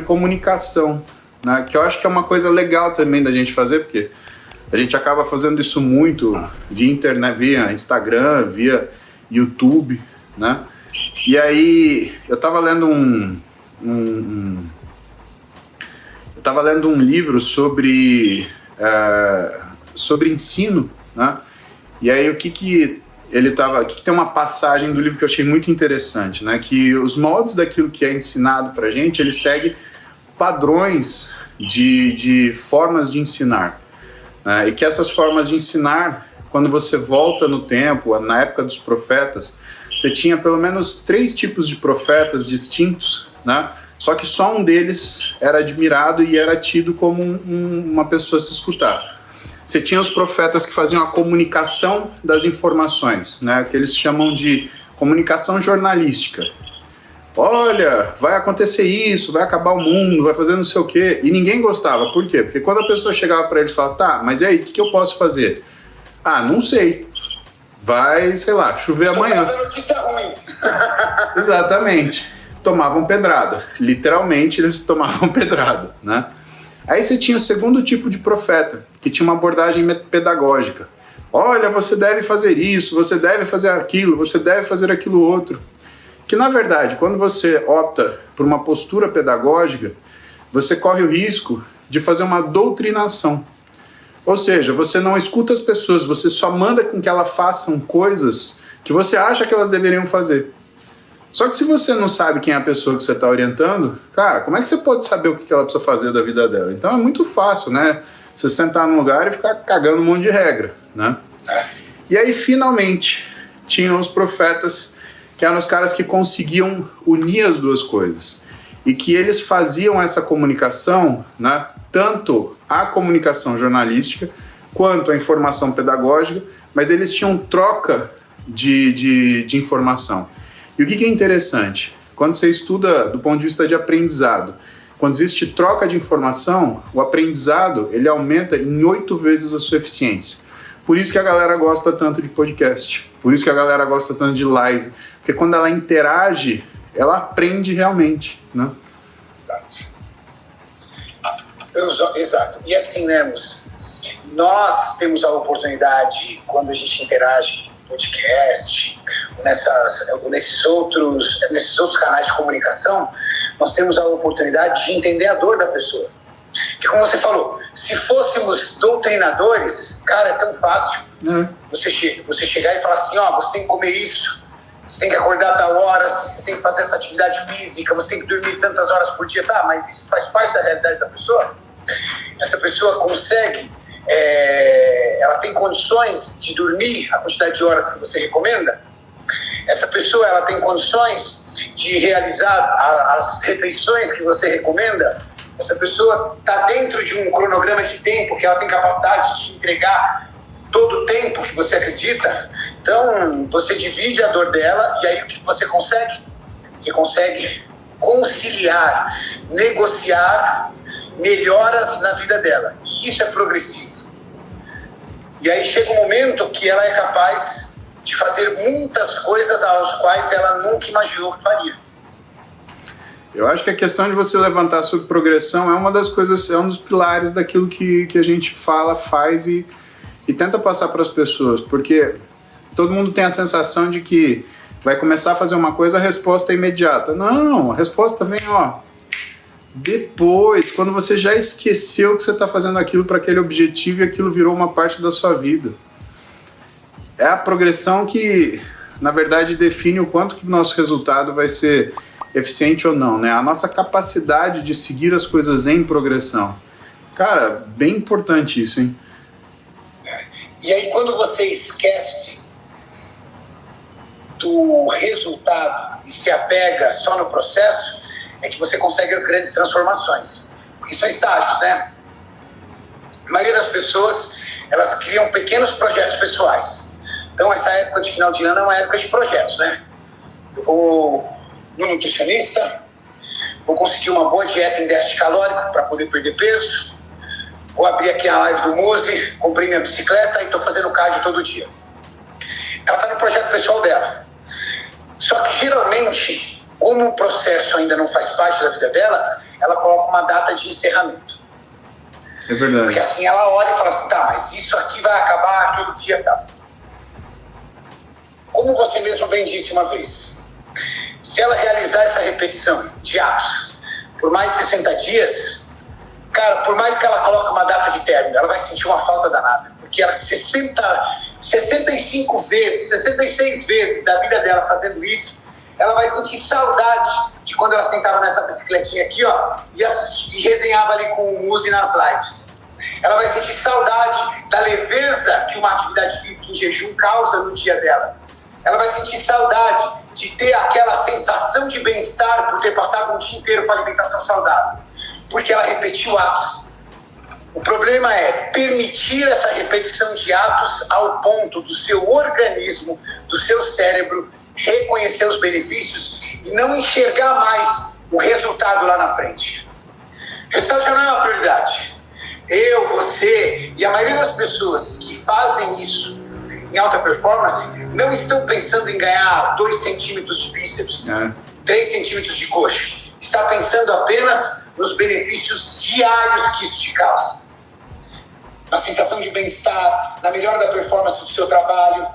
comunicação, né? Que eu acho que é uma coisa legal também da gente fazer, porque a gente acaba fazendo isso muito via internet, via Instagram, via YouTube, né? E aí eu estava lendo um livro sobre ensino, né? E aí o que tem uma passagem do livro que eu achei muito interessante, né? Que os moldes daquilo que é ensinado pra gente, ele segue padrões de formas de ensinar, né? E que essas formas de ensinar, quando você volta no tempo, na época dos profetas, você tinha pelo menos 3 tipos de profetas distintos, né? Só que só um deles era admirado e era tido como uma pessoa a se escutar. Você tinha os profetas que faziam a comunicação das informações, né? Que eles chamam de comunicação jornalística. Olha, vai acontecer isso, vai acabar o mundo, vai fazer não sei o quê. E ninguém gostava. Por quê? Porque quando a pessoa chegava para eles e falava, tá, mas e aí, o que eu posso fazer? Não sei. Vai, sei lá, chover amanhã. Notícia ruim. Exatamente. Tomavam pedrada. Literalmente, eles tomavam pedrada, né? Aí você tinha o segundo tipo de profeta, que tinha uma abordagem pedagógica. Olha, você deve fazer isso, você deve fazer aquilo, você deve fazer aquilo outro. Que, na verdade, quando você opta por uma postura pedagógica, você corre o risco de fazer uma doutrinação. Ou seja, você não escuta as pessoas, você só manda com que elas façam coisas que você acha que elas deveriam fazer. Só que se você não sabe quem é a pessoa que você está orientando, cara, como é que você pode saber o que ela precisa fazer da vida dela? Então é muito fácil, né? Você sentar num lugar e ficar cagando um monte de regra, né? E aí, finalmente, tinham os profetas, que eram os caras que conseguiam unir as duas coisas. E que eles faziam essa comunicação, né? Tanto a comunicação jornalística, quanto a informação pedagógica, mas eles tinham troca de informação. E o que é interessante? Quando você estuda do ponto de vista de aprendizado, quando existe troca de informação, o aprendizado ele aumenta em 8 vezes a sua eficiência. Por isso que a galera gosta tanto de podcast, por isso que a galera gosta tanto de live, porque quando ela interage, ela aprende realmente, né? Exato. E assim, né, nós temos a oportunidade, quando a gente interage em podcast, nesses outros canais de comunicação, nós temos a oportunidade de entender a dor da pessoa. Que, como você falou, se fôssemos doutrinadores, cara, é tão fácil. Você chegar e falar assim, ó, você tem que comer isso, você tem que acordar a tal hora, você tem que fazer essa atividade física, você tem que dormir tantas horas por dia, tá, mas isso faz parte da realidade da pessoa? Essa pessoa consegue, ela tem condições de dormir a quantidade de horas que você recomenda? Essa pessoa, ela tem condições de realizar as refeições que você recomenda? Essa pessoa está dentro de um cronograma de tempo que ela tem capacidade de entregar todo o tempo que você acredita? Então, você divide a dor dela e aí o que você consegue? Você consegue conciliar, negociar melhoras na vida dela. E isso é progressivo. E aí chega um momento que ela é capaz de fazer muitas coisas às quais ela nunca imaginou que faria. Eu acho que a questão de você levantar sobre progressão é uma das coisas, é um dos pilares daquilo que a gente fala, faz e tenta passar para as pessoas, porque todo mundo tem a sensação de que vai começar a fazer uma coisa, a resposta é imediata. Não, a resposta vem, depois, quando você já esqueceu que você está fazendo aquilo para aquele objetivo e aquilo virou uma parte da sua vida. É a progressão que, na verdade, define o quanto que o nosso resultado vai ser eficiente ou não, né? A nossa capacidade de seguir as coisas em progressão. Cara, bem importante isso, hein? E aí, quando você esquece do resultado e se apega só no processo, é que você consegue as grandes transformações. Porque são estágios, né? A maioria das pessoas, elas criam pequenos projetos pessoais. Então, essa época de final de ano é uma época de projetos, né? Eu vou no nutricionista, vou conseguir uma boa dieta em déficit calórico para poder perder peso, vou abrir aqui a live do Muse, comprei minha bicicleta e estou fazendo cardio todo dia. Ela está no projeto pessoal dela. Só que geralmente, como o processo ainda não faz parte da vida dela, ela coloca uma data de encerramento. É verdade. Porque assim ela olha e fala assim, tá, mas isso aqui vai acabar todo dia, tá? Como você mesmo bem disse uma vez, se ela realizar essa repetição de atos por mais 60 dias, cara, por mais que ela coloque uma data de término, ela vai sentir uma falta danada. Porque ela 65 vezes, 66 vezes da vida dela fazendo isso, ela vai sentir saudade de quando ela sentava nessa bicicletinha aqui, e resenhava ali com o Muse nas lives. Ela vai sentir saudade da leveza que uma atividade física em jejum causa no dia dela. Ela vai sentir saudade de ter aquela sensação de bem-estar por ter passado um dia inteiro com alimentação saudável. Porque ela repetiu atos. O problema é permitir essa repetição de atos ao ponto do seu organismo, do seu cérebro, reconhecer os benefícios e não enxergar mais o resultado lá na frente. Resultado já não é uma prioridade. Eu, você e a maioria das pessoas que fazem isso em alta performance não estão pensando em ganhar 2 centímetros de bíceps, 3 centímetros de coxa. Está pensando apenas nos benefícios diários que isso te causa. Na sensação de bem-estar, na melhora da performance do seu trabalho,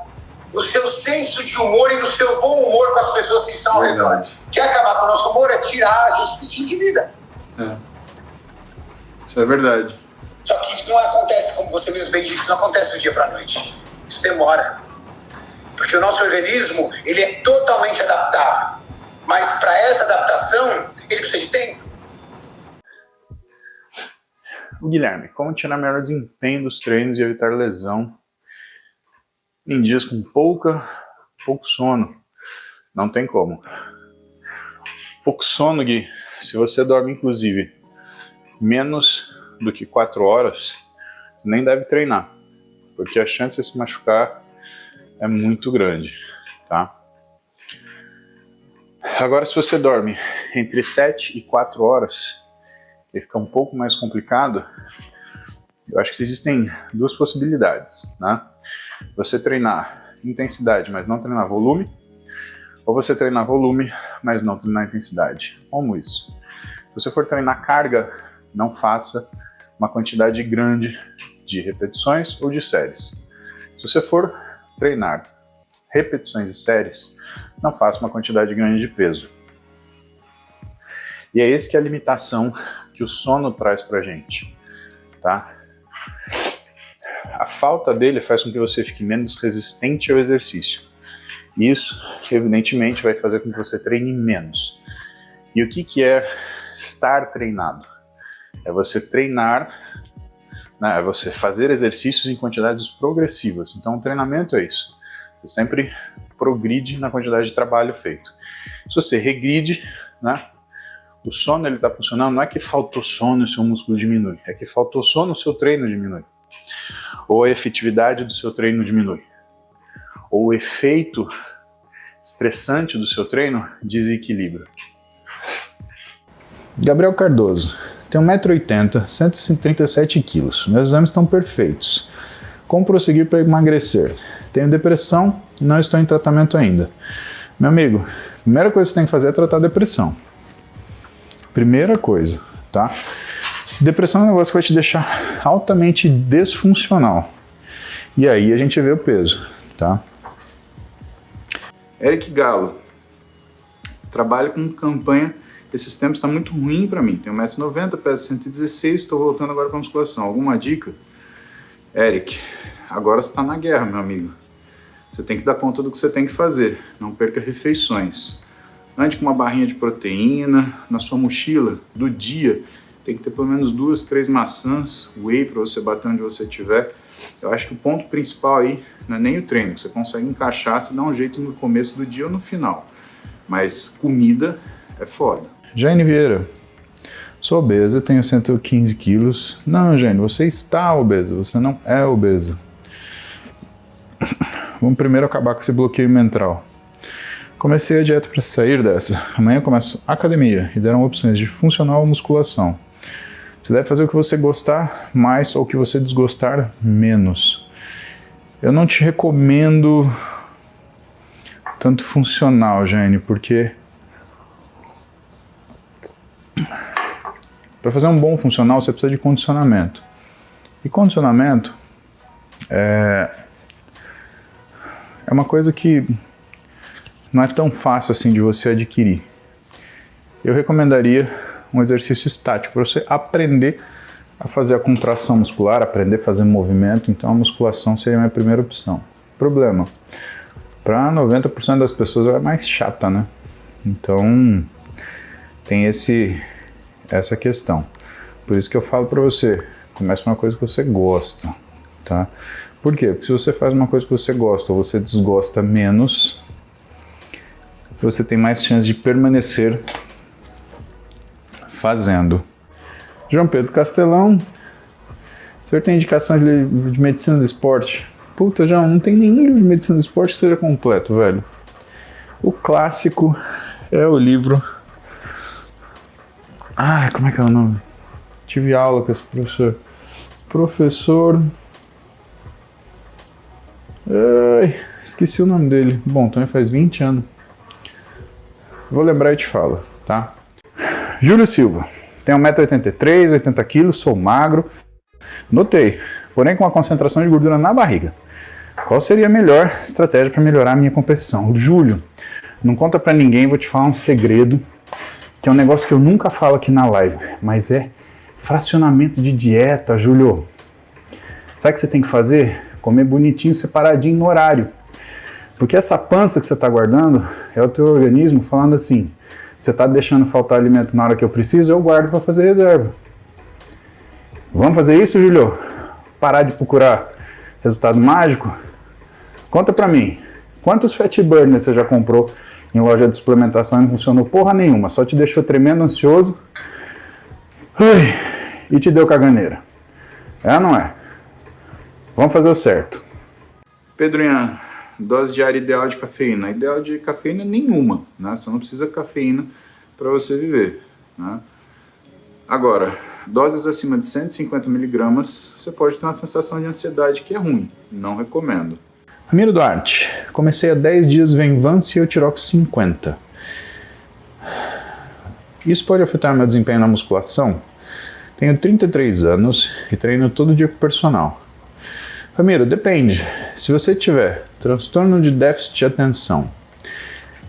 no seu senso de humor e no seu bom humor com as pessoas que estão ao redor. Quer acabar com o nosso humor é tirar a gente do estilo de vida. Isso é verdade. Só que isso não acontece, como você mesmo bem disse, não acontece do dia para a noite. Isso demora. Porque o nosso organismo, ele é totalmente adaptável. Mas para essa adaptação, ele precisa de tempo. O Guilherme, como tirar melhor desempenho dos treinos e evitar lesão em dias com pouco sono? Não tem como. Pouco sono, Gui, se você dorme inclusive menos do que 4 horas, nem deve treinar, porque a chance de se machucar é muito grande, tá? Agora, se você dorme entre 7 e 4 horas, e fica um pouco mais complicado, eu acho que existem 2 possibilidades, né? Você treinar intensidade, mas não treinar volume, ou você treinar volume, mas não treinar intensidade. Como isso? Se você for treinar carga, não faça uma quantidade grande de repetições ou de séries. Se você for treinar repetições e séries, não faça uma quantidade grande de peso. E é esse que é a limitação que o sono traz pra gente, tá? A a falta dele faz com que você fique menos resistente ao exercício. Isso, evidentemente, vai fazer com que você treine menos. E o que é estar treinado? É você treinar, né, é você fazer exercícios em quantidades progressivas. Então, o treinamento é isso. Você sempre progride na quantidade de trabalho feito. Se você regride, né, o sono está funcionando, não é que faltou sono e o seu músculo diminui, é que faltou sono e o seu treino diminui. Ou a efetividade do seu treino diminui. Ou o efeito estressante do seu treino desequilibra. Gabriel Cardoso, tenho 1,80 m, 137 kg. Meus exames estão perfeitos. Como prosseguir para emagrecer? Tenho depressão e não estou em tratamento ainda. Meu amigo, a primeira coisa que você tem que fazer é tratar a depressão. Primeira coisa, tá? Depressão é um negócio que vai te deixar altamente disfuncional. E aí a gente vê o peso, tá? Eric Galo, trabalho com campanha. Esses tempos está muito ruim para mim. Tenho 1,90 m, peso 116, estou voltando agora para a musculação. Alguma dica? Eric, agora você está na guerra, meu amigo. Você tem que dar conta do que você tem que fazer. Não perca refeições. Ande com uma barrinha de proteína. Na sua mochila do dia tem que ter pelo menos 2, 3 maçãs, whey para você bater onde você estiver. Eu acho que o ponto principal aí não é nem o treino. Você consegue encaixar, se dá um jeito no começo do dia ou no final. Mas comida é foda. Jane Vieira, sou obesa, tenho 115 quilos. Não, Jane, você está obeso, você não é obeso. Vamos primeiro acabar com esse bloqueio mental. Comecei a dieta para sair dessa. Amanhã começo academia e deram opções de funcional ou musculação. Você deve fazer o que você gostar mais ou o que você desgostar menos. Eu não te recomendo tanto funcional, Jane, porque para fazer um bom funcional você precisa de condicionamento. E condicionamento é uma coisa que não é tão fácil assim de você adquirir. Eu recomendaria um exercício estático para você aprender a fazer a contração muscular, aprender a fazer movimento. Então a musculação seria a minha primeira opção. Problema, para 90% das pessoas ela é mais chata, né? Então tem essa questão. Por isso que eu falo para você, comece uma coisa que você gosta, tá? Por quê? Porque se você faz uma coisa que você gosta ou você desgosta menos, você tem mais chance de permanecer fazendo. João Pedro Castelão, o senhor tem indicação de livro de medicina do esporte? Puta, João, não tem nenhum livro de medicina do esporte que seja completo, velho. O clássico é o livro... Ah, como é que é o nome? Tive aula com esse professor. Ai, esqueci o nome dele. Bom, também faz 20 anos. Vou lembrar e te falo, tá? Júlio Silva. Tenho 1,83 m, 80 kg, sou magro. Notei, porém com uma concentração de gordura na barriga. Qual seria a melhor estratégia para melhorar a minha competição? Júlio, não conta pra ninguém, vou te falar um segredo, que é um negócio que eu nunca falo aqui na live, mas é fracionamento de dieta, Júlio. Sabe o que você tem que fazer? Comer bonitinho, separadinho no horário. Porque essa pança que você está guardando é o teu organismo falando assim, você está deixando faltar alimento na hora que eu preciso, eu guardo para fazer reserva. Vamos fazer isso, Júlio? Parar de procurar resultado mágico? Conta pra mim, quantos Fat Burners você já comprou em loja de suplementação e não funcionou porra nenhuma, só te deixou tremendo ansioso e te deu caganeira? É ou não é? Vamos fazer o certo. Pedrinha, dose diária ideal de cafeína. Ideal de cafeína nenhuma, né? Você não precisa de cafeína para você viver, né? Agora, doses acima de 150 mg, você pode ter uma sensação de ansiedade que é ruim. Não recomendo. Ramiro Duarte, comecei há 10 dias Venvance e Eutirox 50. Isso pode afetar meu desempenho na musculação? Tenho 33 anos e treino todo dia com personal. Ramiro, depende. Se você tiver transtorno de déficit de atenção,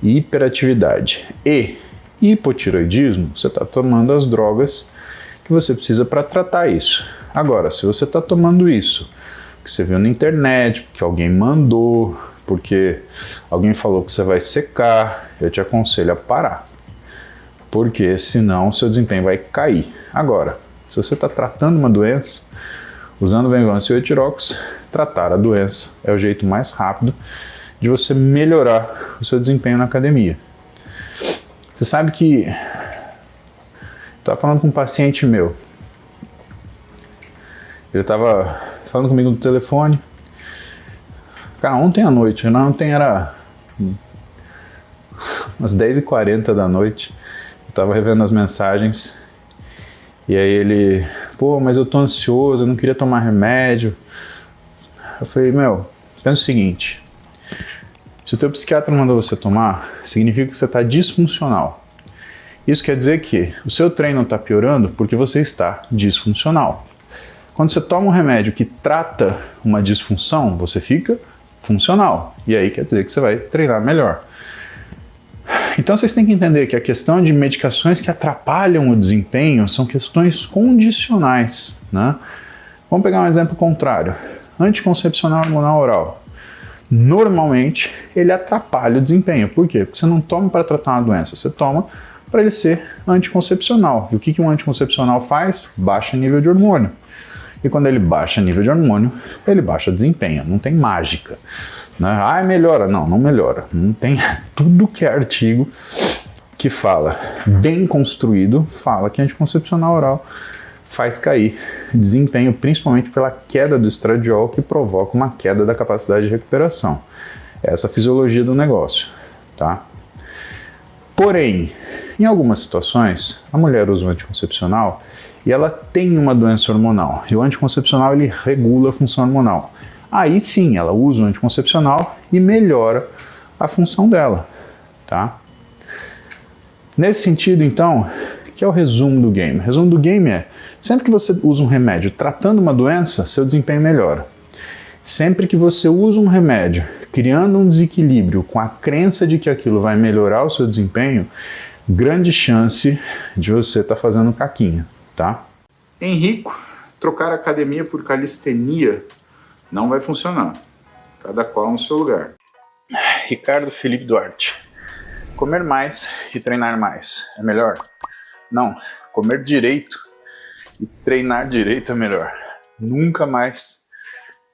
hiperatividade e hipotireoidismo, você está tomando as drogas que você precisa para tratar isso. Agora, se você está tomando isso porque você viu na internet, porque alguém mandou, porque alguém falou que você vai secar, eu te aconselho a parar. Porque senão o seu desempenho vai cair. Agora, se você está tratando uma doença, usando Venvanse e Eutirox, tratar a doença é o jeito mais rápido de você melhorar o seu desempenho na academia. Você sabe que eu estava falando com um paciente meu. Ele estava falando comigo no telefone. Cara, ontem à noite, ontem era umas 10h40 da noite. Eu estava revendo as mensagens. E aí ele, pô, mas eu tô ansioso, eu não queria tomar remédio. Eu falei, meu, pensa o seguinte. Se o teu psiquiatra mandou você tomar, significa que você está disfuncional. Isso quer dizer que o seu treino está piorando porque você está disfuncional. Quando você toma um remédio que trata uma disfunção, você fica funcional. E aí quer dizer que você vai treinar melhor. Então vocês têm que entender que a questão de medicações que atrapalham o desempenho são questões condicionais, né? Vamos pegar um exemplo contrário. Anticoncepcional hormonal oral. Normalmente ele atrapalha o desempenho. Por quê? Porque você não toma para tratar uma doença, você toma para ele ser anticoncepcional. E o que um anticoncepcional faz? Baixa nível de hormônio. E quando ele baixa nível de hormônio, ele baixa desempenho. Não tem mágica. Né? Ah, melhora. Não, não melhora. Não tem. Tudo que é artigo que fala, bem construído, fala que anticoncepcional oral faz cair desempenho, principalmente pela queda do estradiol, que provoca uma queda da capacidade de recuperação. Essa é a fisiologia do negócio, tá? Porém, em algumas situações, a mulher usa o anticoncepcional e ela tem uma doença hormonal. E o anticoncepcional, ele regula a função hormonal. Aí sim, ela usa o anticoncepcional e melhora a função dela, tá? Nesse sentido, então, que é o resumo do game? O resumo do game é, sempre que você usa um remédio tratando uma doença, seu desempenho melhora. Sempre que você usa um remédio criando um desequilíbrio com a crença de que aquilo vai melhorar o seu desempenho, grande chance de você estar fazendo caquinha, tá? Henrico, trocar academia por calistenia não vai funcionar. Cada qual no seu lugar. Ricardo Felipe Duarte. Comer mais e treinar mais é melhor? Não. Comer direito e treinar direito é melhor. Nunca mais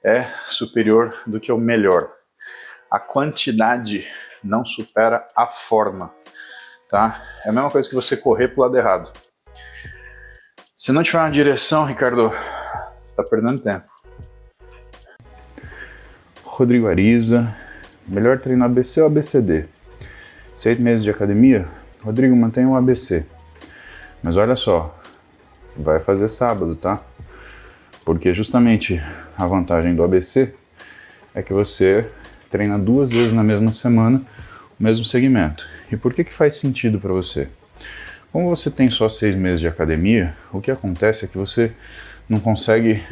é superior do que o melhor. A quantidade não supera a forma, tá? É a mesma coisa que você correr pro lado errado. Se não tiver uma direção, Ricardo, você está perdendo tempo. Rodrigo Ariza, melhor treinar ABC ou ABCD? 6 meses de academia? Rodrigo, mantenha o ABC. Mas olha só, vai fazer sábado, tá? Porque justamente a vantagem do ABC é que você treina 2 vezes na mesma semana o mesmo segmento. E por que faz sentido para você? Como você tem só 6 meses de academia, o que acontece é que você não consegue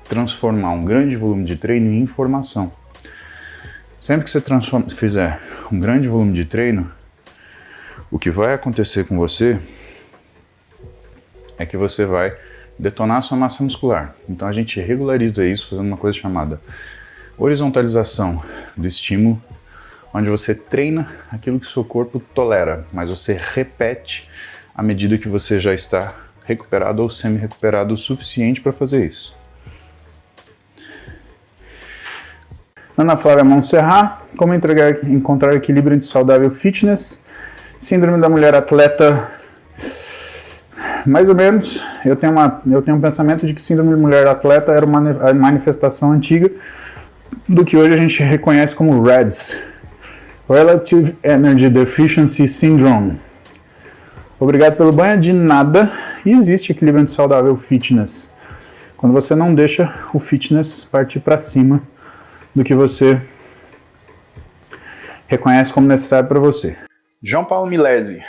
transformar um grande volume de treino em informação. Sempre que você fizer um grande volume de treino, o que vai acontecer com você é que você vai detonar a sua massa muscular. Então a gente regulariza isso fazendo uma coisa chamada horizontalização do estímulo, onde você treina aquilo que o seu corpo tolera, mas você repete à medida que você já está recuperado ou semi-recuperado o suficiente para fazer isso. Ana Flávia Montserrat, como encontrar equilíbrio entre saudável fitness, síndrome da mulher atleta, mais ou menos. Eu tenho um pensamento de que síndrome da mulher atleta era uma manifestação antiga do que hoje a gente reconhece como REDS, Relative Energy Deficiency Syndrome. Obrigado pelo banho, de nada. E existe equilíbrio entre saudável e fitness. Quando você não deixa o fitness partir para cima do que você reconhece como necessário para você. João Paulo Milesi.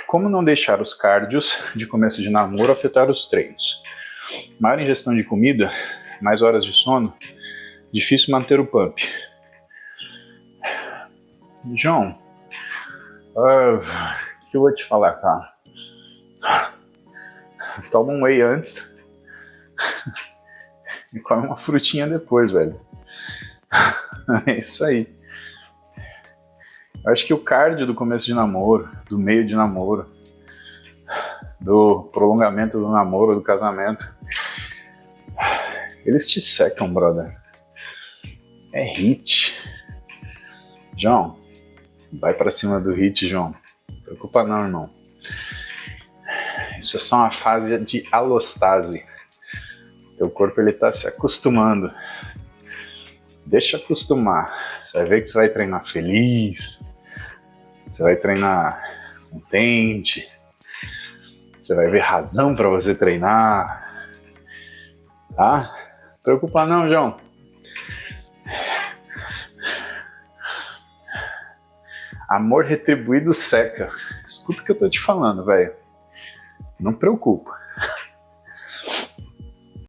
Como não deixar os cardios de começo de namoro afetar os treinos? Maior ingestão de comida, mais horas de sono, difícil manter o pump. João, o que eu vou te falar, cara? toma um whey antes e come uma frutinha depois, velho. É isso aí. Eu acho que o cardio do começo de namoro, do meio de namoro, do prolongamento do namoro, do casamento, eles te secam, brother. É hit. João, vai pra cima do hit, João. Não preocupa não, irmão. Isso é só uma fase de alostase. Teu corpo ele tá se acostumando. Deixa acostumar. Você vai ver que você vai treinar feliz. Você vai treinar contente. Você vai ver razão para você treinar. Tá? Não preocupa não, João. Amor retribuído seca. Escuta o que eu tô te falando, velho. Não preocupa.